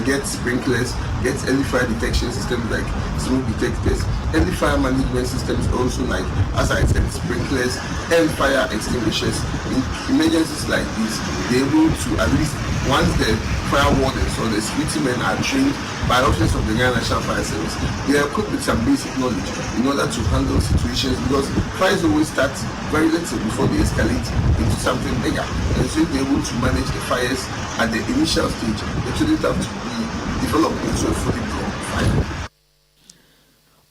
get sprinklers, get early fire detection systems like smoke detectors, early fire management systems also like, as I said, sprinklers and fire extinguishers. In emergencies like this, they're able to at least, once the fire wardens or the security men are trained by officers of the Ghana National Fire Service, they are equipped with some basic knowledge in order to handle situations, because fires always start very little before they escalate into something bigger. And so they're able to manage the fires at the initial stage. They shouldn't have to be developed into a fully blown fire.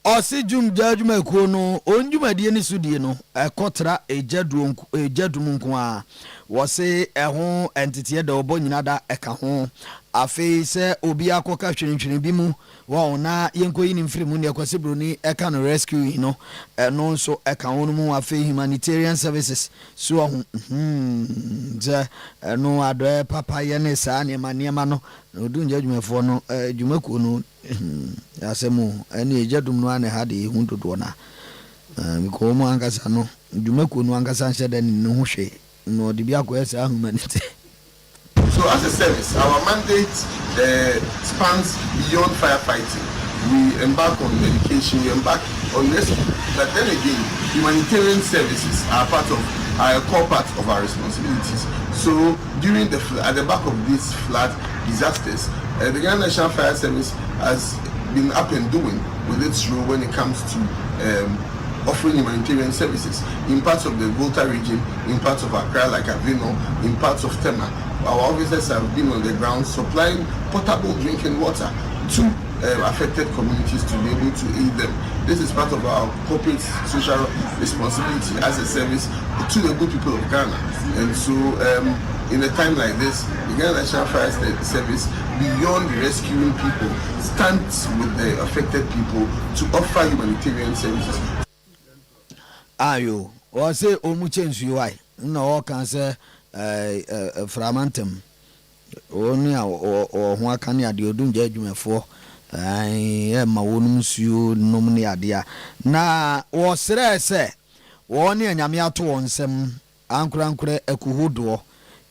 Osi jumjajuma ekuno onjumadie ni sudie no ekotra ejadum nko a wose eho entity da obo nyina da eka ho afi se obi akoka hwenhwen bi mu wo na yenkoyi ni mfiri mu ne ekose broni eka no rescue no no so eka ho no mu afi humanitarian services so ho je no ado papa ye ne sa ne ma no odunja adwumafo no adwumaku no asemu ene ejadum no ane ha de hu dodo na ko mu angasa no adwumaku no angasa nhede ne ho hwe no de bia ko esa humanity. So as a service, our mandate spans beyond firefighting. We embark on education, we embark on rescue, but then again, humanitarian services are a core part of our responsibilities. So during at the back of these flood disasters, the Ghana National Fire Service has been up and doing with its role when it comes to offering humanitarian services in parts of the Volta region, in parts of Accra like Avino, in parts of Tema. Our officers have been on the ground supplying potable drinking water to affected communities to be able to aid them. This is part of our corporate social responsibility as a service to the good people of Ghana. And so in a time like this, the Ghana National Fire Service, beyond rescuing people, stands with the affected people to offer humanitarian services. Ayo, o say omuche nsuwai na o kan say framantem oni a o ho aka ne ade odun gya adwumafo ma wonum nsuo nom ne ade a na wo sere se wo ne anyame ato wonsem ankurankura akuhodo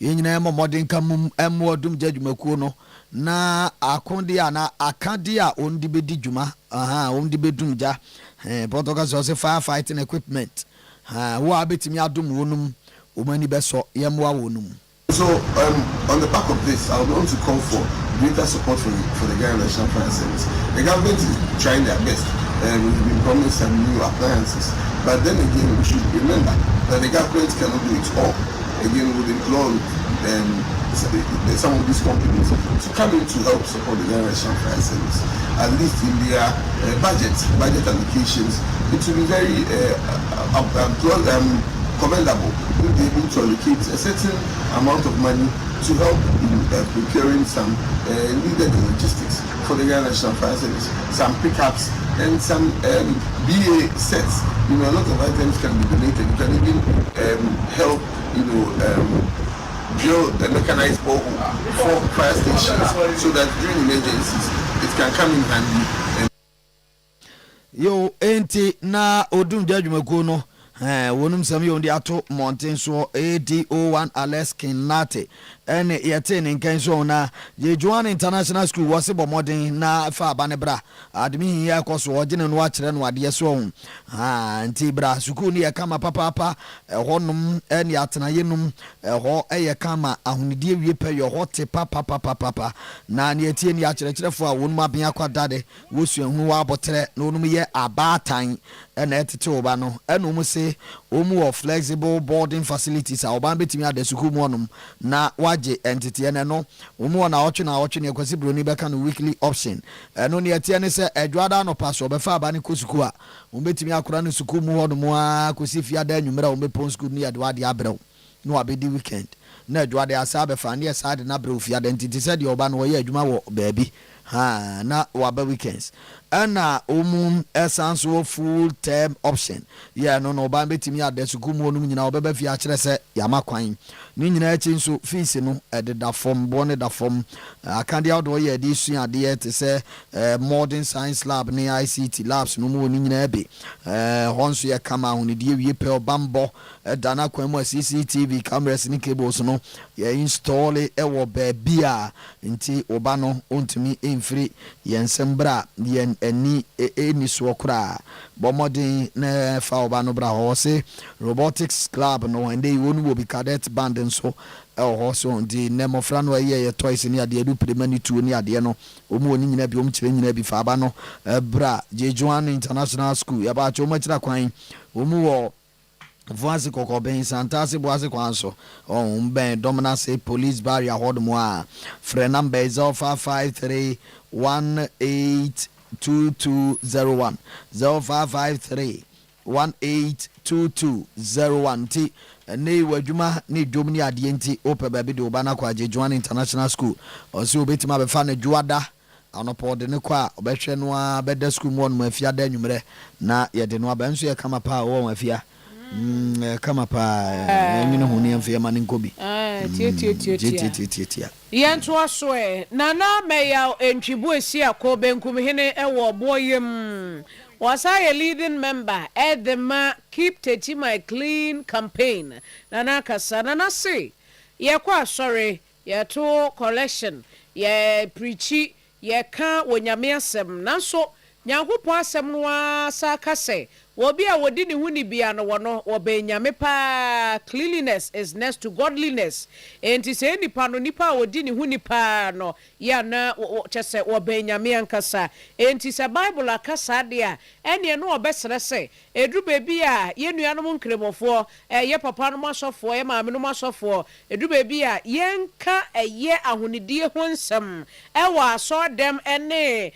yenyina modern kamum emodum gya adwumakuo no na akonde a na akade a ondi bedi dwuma ondi bedum gya Portugal so firefighting equipment wo abetimi adum wonum omani beso yemwa wonum. So on the back of this, I would want to call for greater support for the Ghana National Fire Service. The government is trying their best. We've been promised some new appliances, but then again we should remember that the government cannot do it all. Again, we implore some of these companies to come in to help support the Ghana National Fire Service, at least in their budget allocations. It will be very commendable to be able to allocate a certain amount of money to help in procuring some needed logistics for the Ghana National Fire Service, some pickups and some BA sets. A lot of items can be donated. You can even help, build a mechanized borehole for fire stations so that during emergencies it can come in handy. Yo, enti na odum judgment no. Wonum sam yo ndi ato mountain so ADO1 Alex Kinate ene yete ne nkan so na ye Joan International School wose bomodin na fa abanebra admi ya koso ogene no akere no ade so nti bra school ni ye kama papa honum ene atena yenum ho eye kama ahunidie wie pe yo hote papa na ne etie ni akere a wonum aben akwadade wosu ehunu wa abotere na wonum ye abatan ene etete oba no ene mu se omu of flexible boarding facilities a oba betimi ade school mu onum na waje entity ene no omu na ocho ne kwasi broni beka no weekly option eno ne etie ne se edwada no pass obefa aba ne kosuku a betimi akora no school mu onum a kosi fiada anwumera omepon school ni adwade abrew no abedi weekend na adwade asabe fa ne sade na brew fiada entity said oba no ye adwuma wo baabi na waba weekends ana esanso full term option no ba betimi adesuku mu onum nyina obeba fi a kire se yamakwan ni nyina echi nso fees no ededa form bone da form akande awdo ye edi sua ade te se modern science lab ni ICT labs no mu ni nyina ebe honso ye kama hunidie wie pe obambo dana kwan mu CCTV cameras ni cables no ye install wo ba bia nti oba no ontumi enfri yensembra yen eni eni swokra bomodin na fa oba no bra ho se robotics club no and they wonu will be cadet band so so di nemofra no ye toys ni ade edu premani tuo ni ade no omu oni nyina bi omkire nyina bi fa aba no bra Jejuan International School ya ba cho machira kwan omu wo voice koko ben santase boase kwanso ben dominance police barrier hodmo a free number is 0553 182201 0553 182201 ti ne wadwuma ne dwom ni ade enti ope baby de oba na kwa Jejuan International School oso obetima be fa na dwada anopo de ne kwa obehwe no a beda school mo no afia da nwumre na ye de no aba nso ye kama pa wo afia kama pa nyino huni amfia mani nkobi tia yento aso nana meya entwibu esi akobe nkumhene ewo boyem wasa ye leading member at the keep Teti My Clean campaign nana kasa nana say ye kwa sorry ye to collection ye preachi ye ka wonyame asem nanso nyankopon asem no asa kase wobi a wodi ne huni bia no wono wobenyame pa cleanliness is next to godliness enti se nipa no nipa wodi ne huni pa no ya na chese wobenyame ankasa enti se bible akasa de a ene no obesere se edu bebi a ye nuanom nkremofo ye papa no masofo ye maame no masofo edu bebi a yenka ye ahonidie ho nsem ewa so dem ene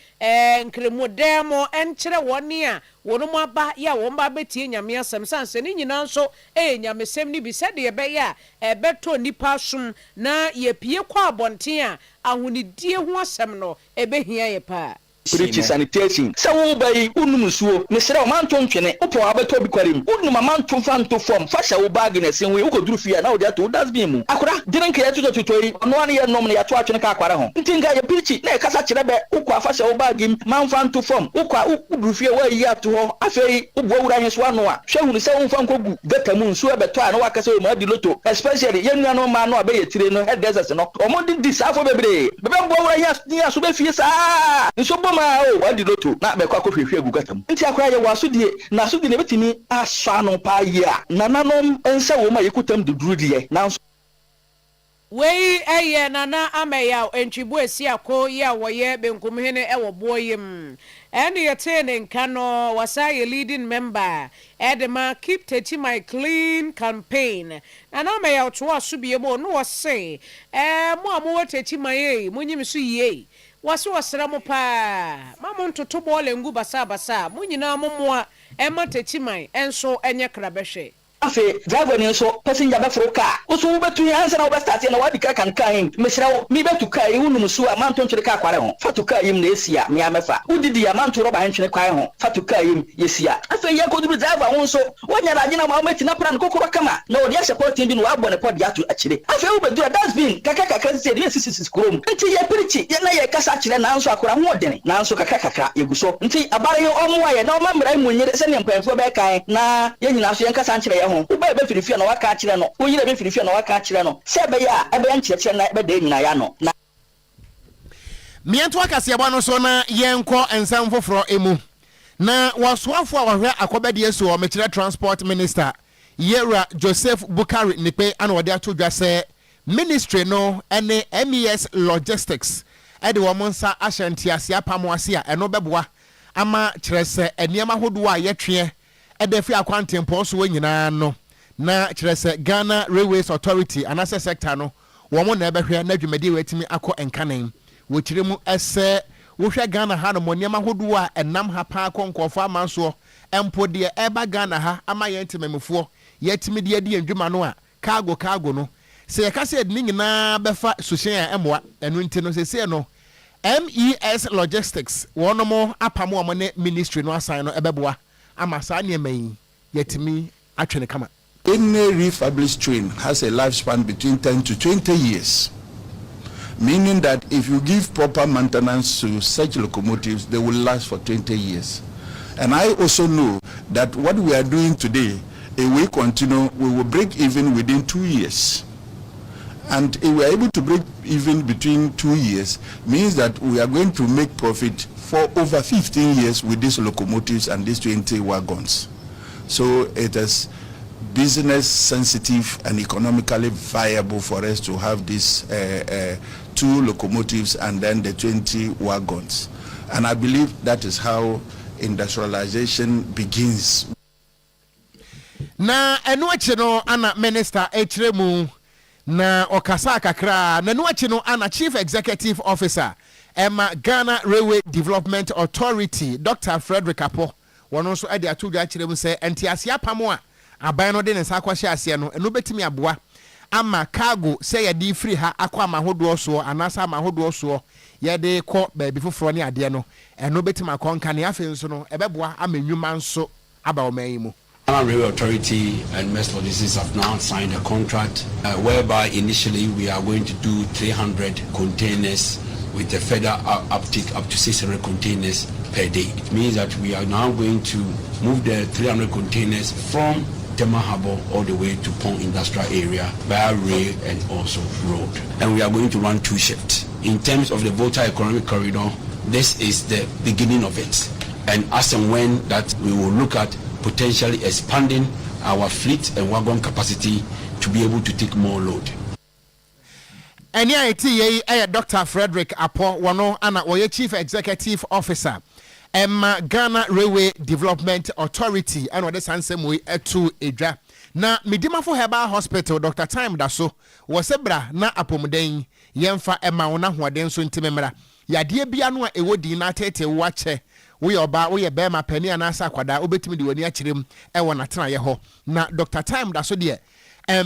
nkremodemo enkere woni a wono aba ya womba betie nyame asem sanse ni nyina nso nyamesem ni bi sede ye be ya beto nipa sum na ye pie kwa abonten a ahonidie ho asem no ebehia ye pa Preach sanitation. So obey unumusuo. Mesere o man tontwene. Opo abeto bi kwarim. Unuma man tomfanto form. Fasha wo bag na sen we ukoduru fia na wo de ato das bi mu. Akora direnka ya tutotoi. Ono ane ye nom na ya to atwene ka akwara ho. Ntinga ye preach na e kasa kire be ukwa fasha wo bag im man fanto form. Ukwa ukuduru fia wa yi ato ho. Afei ubo wura hyeso ano a. Hwe hunu se wonfa nkogu. Gata mu nsuo beto a na wakasa o ma di loto. Especially ye nua no ma no abe ye tire no head desert no. Omo di disafo bebre. Bebe bo wura ya so be fie sa. Nso wadi loto na be kwa kohwehwe agugatam nti akora ye waso die na so die ne betimi aswa no pa ye a nananom ense wo ma yekutam duduru die na wei eye nana ameya entwibu esiako ya woye benkumhene ewo boyem ene yete ne nka no wasaye leading member edema keep taking my clean campaign nana ameya to asubie mo no wose mo amu taking my munyim so ye wase wasra mo pa mamu ntoto bole ngu basa munyina momoa ema taking my enso enye krabehwe afe driver ni so passenger be fro car oso wo betu yansa na wo start na wadi ka kan kan mesra mi betu car yi wonu so amanto ntwere car kware ho fatu car yim na esia mi amefa udidi amanto roba hentwere kware ho fatu car yim yesia afe ye ko du driver won so wonya na gina ma meti na plan kokoro kama na odi support team bi no abo ne pod atu akire afe wo bedu that's been kaka se de sisi krom nti ye pirichi ye na ye kasa akire na nso akora ho odene na nso kaka yeguso nti abare ye omo aye na o ma mra munyere se ne mpamfo be kan na ye nyina so ye kasa akire ye ube be firifia na waka akire no oyire be firifia na waka akire no se be ya ebe nkyereke na ebe de nyina ya no na miento akase abo no so na yenko ensam foforo emu na wasoafo a wahwe akobade eso o mekire transport minister Yera Joseph Bukari nipe ana wode atodwa se ministry no ene MES logistics ede wo monsa ahyantiase apamo ase a eno beboa ama kire se eniema hodo a yetwe edefi akwantempo so nyina no na kire se Ghana Railways Authority anase sector no wo mo na ebehwe na dwumadi wetimi akọ enkanen wo kire mu ese wo hwe Ghana ha no moniema hodo a enam ha pa konkofo amanso empo de eba Ghana ha ama yentememfo yetimi de adi ndwuma no a cargo no se yakase edi nyina befa sushen a emwa enu nti no se no MES logistics wono mo apamo mo ne ministry no assign no ebeboa ama sa niemayi yetimi atwene kama. Any refurbished train has a lifespan between 10 to 20 years, meaning that if you give proper maintenance to such locomotives, they will last for 20 years. And I also know that what we are doing today, if we continue, we will break even within 2 years. And if we are able to break even between 2 years, means that we are going to make profit for over 15 years with these locomotives and these 20 wagons. So it is business sensitive and economically viable for us to have these 2 locomotives and then the 20 wagons. And I believe that is how industrialization begins. Na enuachi no ana minister echremu na okasa kakra na enuachi no ana chief executive officer Emma Ghana Railway Development Authority Dr. Frederick Apo wono so ade atodu echremu se entiase apamo a aban no de ne sa kwahye ase no enu betimi aboa ama cargo se ye di free ha akwa mahodo so anasa amahodo so ye de ko ba bi foforo ne ade no enu betimi akonka ne afi nso no ebeboa ama nwuma nso aba o man mu. Ghana Railway Authority and MES Logistics have now signed a contract whereby initially we are going to do 300 containers with a further uptick up to 600 containers per day. It means that we are now going to move the 300 containers from Tema Harbour all the way to Pong Industrial Area via rail and also road. And we are going to run 2 shifts. In terms of the Volta Economic Corridor, this is the beginning of it. And as and when that we will look at potentially expanding our fleet and wagon capacity to be able to take more load. And yeah, it's Dr. Frederick Apo, wano ana oye chief executive officer. Ghana Railway Development Authority and what the sansem we etu edra. Na midima for Herbal Hospital Dr. Time Daso was ebra na apomuden yemfa Emma ona hoden so ntimemra. Yade bia no a ewo di na tete wache. We oba we be ma pani anasa kwada obetimi di wani akirem e wona tena ye ho na Dr. Time Daso de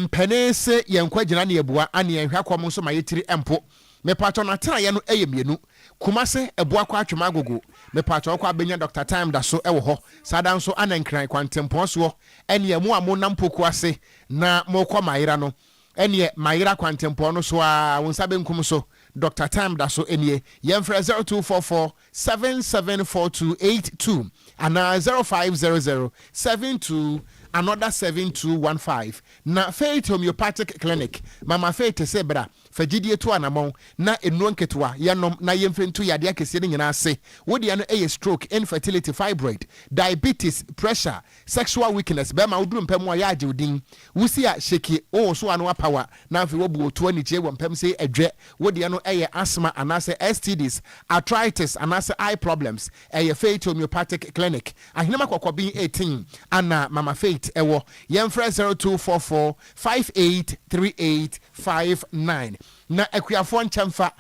penese yenkwa gina na ebua ane ehwa kwom so ma yetiri empo me pato na tena ye no eyemienu kumase ebua kwa atwema agogo me pato kwa benya Dr. Time Daso e wo ho sada nso anankran kwantempo so ene emu amona mpoku ase na mokọ mayira no ene mayira kwantempo no so a wonsa benkum so Dr. Time Daso enie yemfra 0244 774282 and 0500 72 another 7215 na Faith Homeopathic Clinic Mama Faith Sebra fagidie to anamon na enu nketewa yenom na yemfentu yade akese ne nyina ase wodi ano stroke, infertility, fibroid, diabetes, pressure, sexual weakness be ma woduru mpem a ya agye odin wusi a sheki o so ano power na afi wobu oto ani je wo mpem se adwe wodi ano asthma anase STDs, arthritis anase eye problems Faith Homeopathic Clinic ahinema kwakwabi 18 ana mama Faith ewo yemfre 0244 583859 na akuafo nchemfa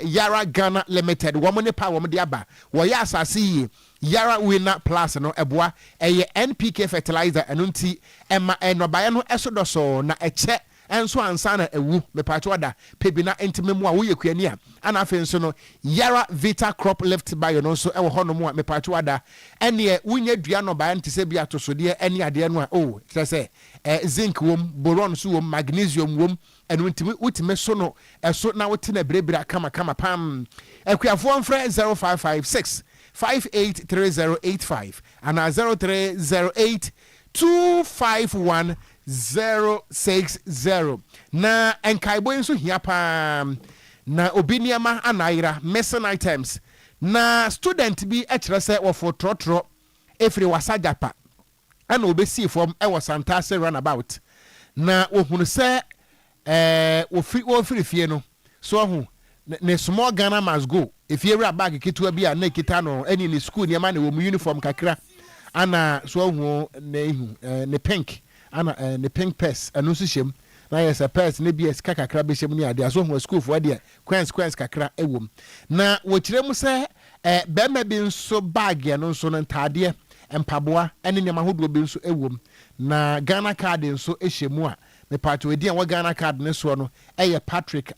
Yara Ghana Limited womone pa womde aba wo ya asase yi Yara Winner Plus no eboa NPK fertilizer enunti ema enobaye no esodoso na eche enso ansa na ewu mepacho wada pebina entimemu a wo yekuani a ana afi nso no Yara Vita Crop Lift Bio no so ewo hono mu a mepacho wada ene wunya dua no ba ntise bi atosode ene ade no a o trese zinc wom, boron so wom, magnesium wom enu ntimi utime so no eso na wote na brebra kama pam akuafo mfre 0556 583085 and 0308 251 060 na enkaibo nso hia pam na obiniama anaira missing items na student bi ekire se wofo trotro efiri wasajapa ana obesi form e Santase runabout na wohunu se wofiri fie no so ho ne small Ghana must go if you ever bag kitu bi a na kita no any ni school ni ma na wo mu uniform kakra ana so ho ne pink ana ne pink purse anu so shem na yes a purse ne bi kakra be shem ni ade so ho school for there quens kakra ewom na wo kire mu se be ma bi nso bag ya no nso no ntade empaboa ene ne mahodo bi nso ewom na Ghana card nso ehemu a me party we dia wa Ghana card ne so no Patrick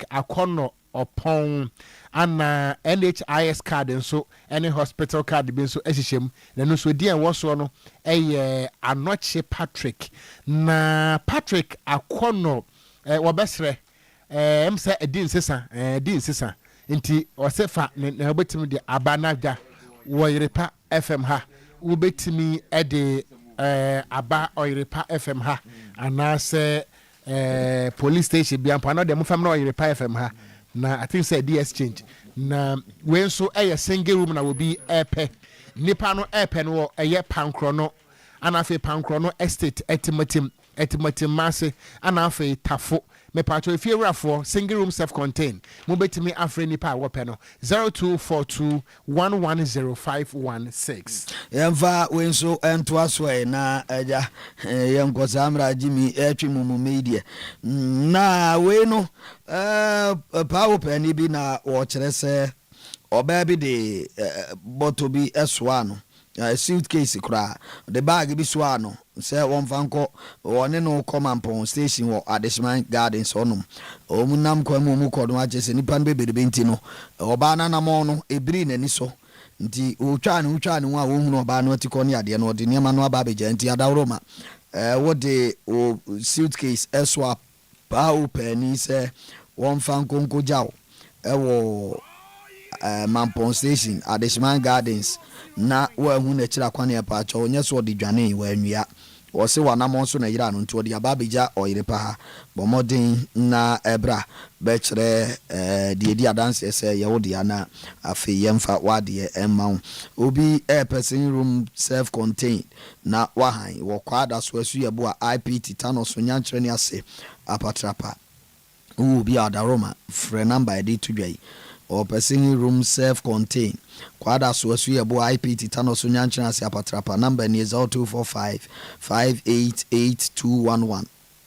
Akono Opon ana NHIS card nso any hospital card bi nso ehyehyem na no so dia wo so no Anoche Patrick na Patrick Akono wo besre mse edin sesa nti osefa na obetim de abanada Oyerepa FM ha wobetimi ede aba Oyerepa FM ha anase police station bi ampa na dem fam na Oyerepa FM ha na I think say DS change na we nso single room na will be epe nipa no epe no pankro no anafe pankro no estate etimatim masse anafe tafo me pato if you for single room self contained mo betimi afre nipa wo pe no 0242110516 yemfa we nso ento aso na aja yenko samra jimi etwi mumu media na we no pawo pe ni bi na wo kire se oba bi de bottle bi eso ano suitcase kura the bag bi so ano se won fanko woni no command station wo Adishman Gardens onum omunam kwa mu ko no agese nipa no bebere nti no oba na namo no ebiri nani so nti utwa ne wo a wo hunu oba no atiko ne ade no de niam no aba beja nti adawroma wo de suitcase eswa pa open se won fanko nkojawo ewo Mampon Station Adishman Gardens na wa hu na kira kwane pa cho onye so de dwane wa anua wo se wa na mo so na yira no nti odi ababeja Oyerepa ha bomodin na ebra be kire de adanse se ye wo de ana afi yemfa wade emma obi person room self contained na wahan wo kwada so asu ye bo a IPT tanos nyankere ne ase apatrapa obi adaroma free number dey to dwai or person room self-contained. Kwada suasu yebo IPT tano sunyanchina si apatrapa number ni 0245 588211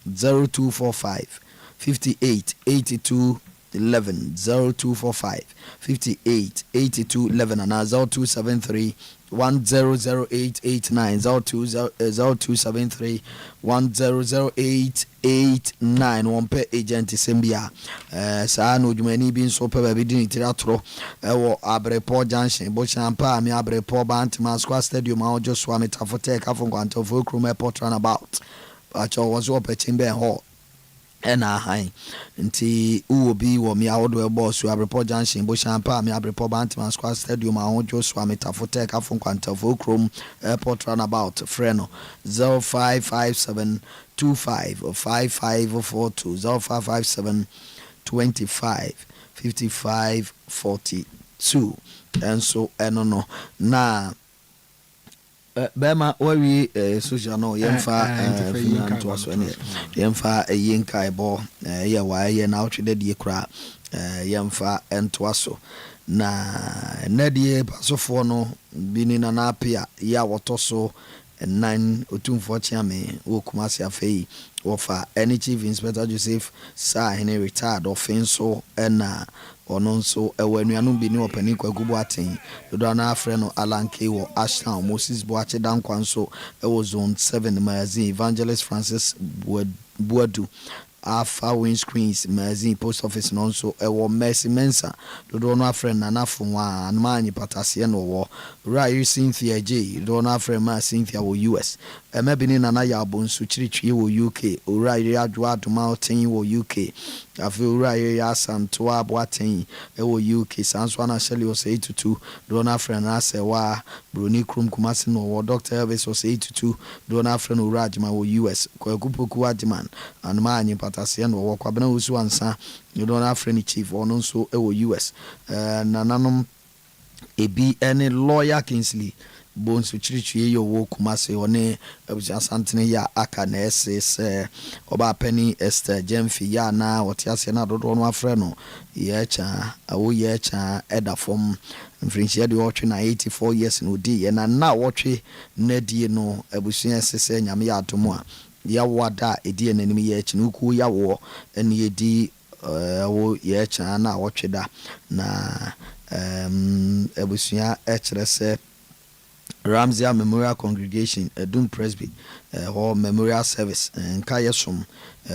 0245 588211 0245 588211 and 0273 100889 0273 100889 wompe agent sembia saa no dwumani bi nso pe ba bi din tiratro ewo Abrepo junction bo champa mi Abrepo Bantima Square Stadium a ojo so ametafote ka fo kwanto fo krum airport runabout acho was up chimbe ho ɛna ahan nti uwo bi wo mi awodo boss you Abreport Junction bo champa mi Abreport Bantam Square Stadium ahonjo so ametafo afon kwantafo krom airport runabout freno 0557 25 5542 0557 25 55 42 and so no na Bema we social no yemfa finance to aso ne yemfa yinka ebo ye wa ye na otwede die kra yemfa ento aso na nadie pasofo no bini na na apia ya wotoso 9 otumfo chiame wo kumasi afei wofa any chief inspector Joseph Sir Henry retired offenso na ono nso ewanuanu bi ni opani kwagubu aten do na afre no Alanke wo Ashtown Moses Boache dankwa nso ewo zone 7 magazine Evangelist Francis Buadu Alpha Windscreens magazine post office no nso ewo Mercy Mensa do no afre na nafo anmanyi patase no wo Rai Cynthia J do no afre ma Cynthia wo US emebini na ya abonsu chiritwi wo UK Rai adwa adoma oten wo UK afi Rai ya santo aboaten wo UK sanso na shele o say 82 do no afre na asewa Broni Krum Kumasi no wo Dr. Elvis o say 82 do no afre no Rajma wo US kwakupoku adman anmanyi patase no wo kwabena usu ansa do no afre ni chief ono nso wo US nananom ebi any lawyer Kingsley bonsu chirichie yo wo Kumasi one abuja santene ya aka na SS oba penny Esther Jemfi ya na wotiase na dodo no afre no ye cha awo ye cha edafom mfrinchia de wotwe na 84 years no di ye na wotwe na die no abusuan sese nyame ya atomo a ya wada edie nanim ye chi no ku ya wo ene ye di wo ye cha na wotwe da na abusuan ekrese Ramsey Memorial Congregation Edum Presby or Memorial Service nka yesom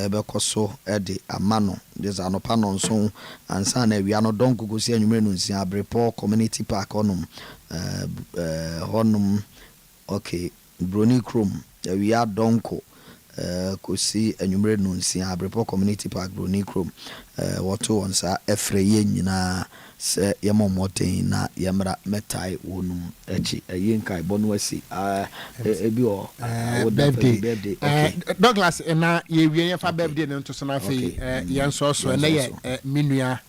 bekoso ede amano des anopa no nso ansa na wi ano don gogosi anwumre no nsia Abreport Community Park honum honum okay Broni Krom wi adonko kosi anwumre no nsia Abreport Community Park Broni Krom woto onsa efreye nyina se yemomoten na yemra metai wonum echi yinka ibonu asi ebi o birthday okay Douglas na ye wie fa birthday no to so na fe yen so na ye minua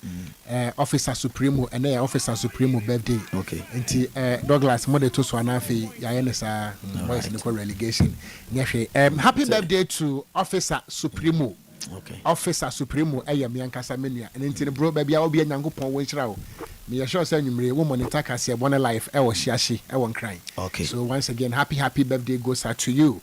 officer supremo na ye officer supremo birthday okay nti Douglas mo de to so na fe ya ye ne sa boys ne ko relegation nyehwe happy birthday to officer supremo. Okay. Officer Supremo ayam yankasa menua enti bro bia obi nyankopon wo nchira wo me ya sure say nwumre wo monitor kase e bona life e wo hyiahye e wo nkran. Okay. So once again happy birthday goes out to you.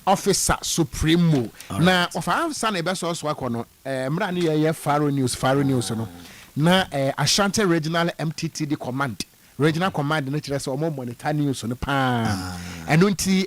Officer Supremo. Na ofa san e be so akono mra ne ye Faro News no na Ashanti Regional MTTD Command Regional Command no kire say o monitor news no pa eno nti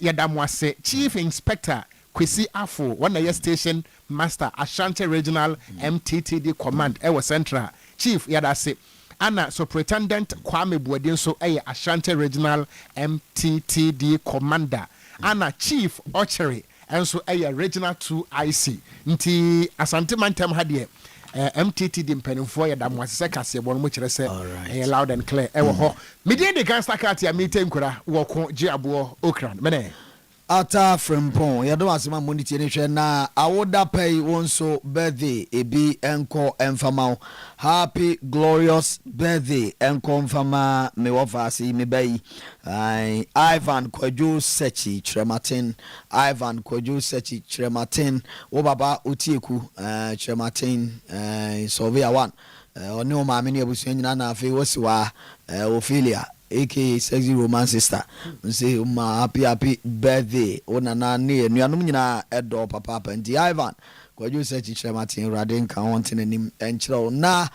yedamo ase Chief Inspector Kwesi Afo one year station master Ashanti Regional MTTD Command ewo Central Chief yadase ana Superintendent Kwame Buadin so Ashanti Regional MTTD Commander ana Chief Ochere enso Regional 2 IC nti Asante Mantem hadie MTTD mpanimfo yadamo asese kase bon mo kire se loud and clear ewo ho media de gangster card ya meeting kura wo ko ji abo okran mene Ata Frimpon, yado asima moniti ni na awoda pay wonso birthday ebi enko enfama happy glorious birthday enko enfama me wofasi me bayi Ivan Kwadwo Sechi Trematin Ivan Kwadwo Sechi Trematin wo baba otieku Trematin surveyor 1 oni o ma me ne abusu nyina na afi wosiwa Ophelia aka sexy romance sister say happy birthday ona na ne nuanom nyina edo papa nti Ivan Kwadwo Sechi Trematin rade nka wonten anim enkyerɛ na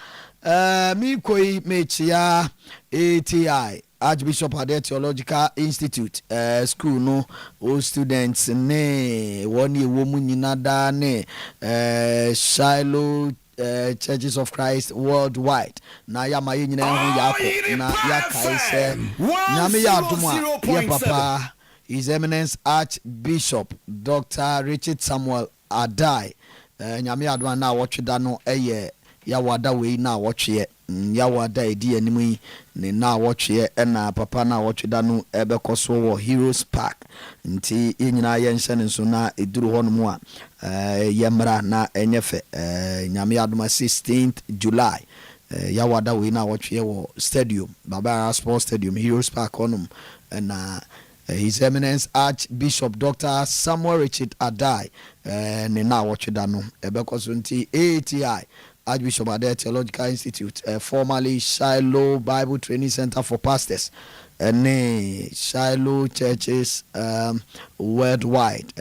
mi koi mechia ATI Archbishop Ade Theological Institute school no all students ne woni womu nyina da ne Shiloh Churches of Christ worldwide na ya maye nyina hu yako na ya kai se nyame ya aduma ya papa His Eminence Archbishop Dr. Richard Samuel Adai nyame adoma na wɔtwe da no ɛyɛ yawada wei na wɔtwe yawada edi anim yi ne na wɔtwe ɛna papa na wɔtwe da no ɛbɛkɔ so wɔ Heroes Park nti nyina yɛ nhyɛ ne nso na eduru hɔ no mu a yɛmra na ɛnyɛ fɛ nyame adoma 16th July yawada wei na wɔtwe wɔ stadium Baba Sports Stadium Heroes Park onum na His Eminence Archbishop Dr. Samuel Richard Adai ne na wɔtwe da no ɛbɛkɔ so nti ATI Archbishop Adai Theological Institute, formerly Shiloh Bible Training Center for Pastors, and Shiloh Churches worldwide,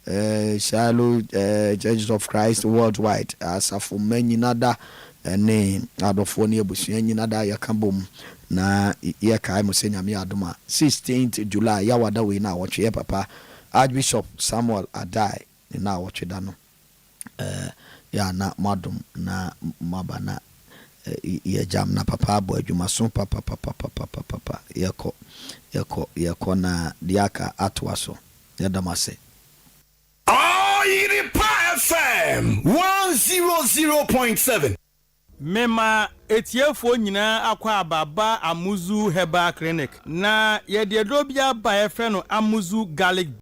Shiloh Churches of Christ worldwide, as a for many nada, and Adolfonia Busian nada yakambum na yaka Musenya mi aduma 16th July yawada we na watch ye papa Archbishop Samuel Adai na watch dano. Ya na madum na mabana ya jam na papa abo adwuma so papa yeko na diaka atwaso ya damase Oyerepa FM 100.7 Mema etiefo nyina akwa ababa Amuzu Herbal Clinic na ye de dobia ba efre no Amuzu Garlic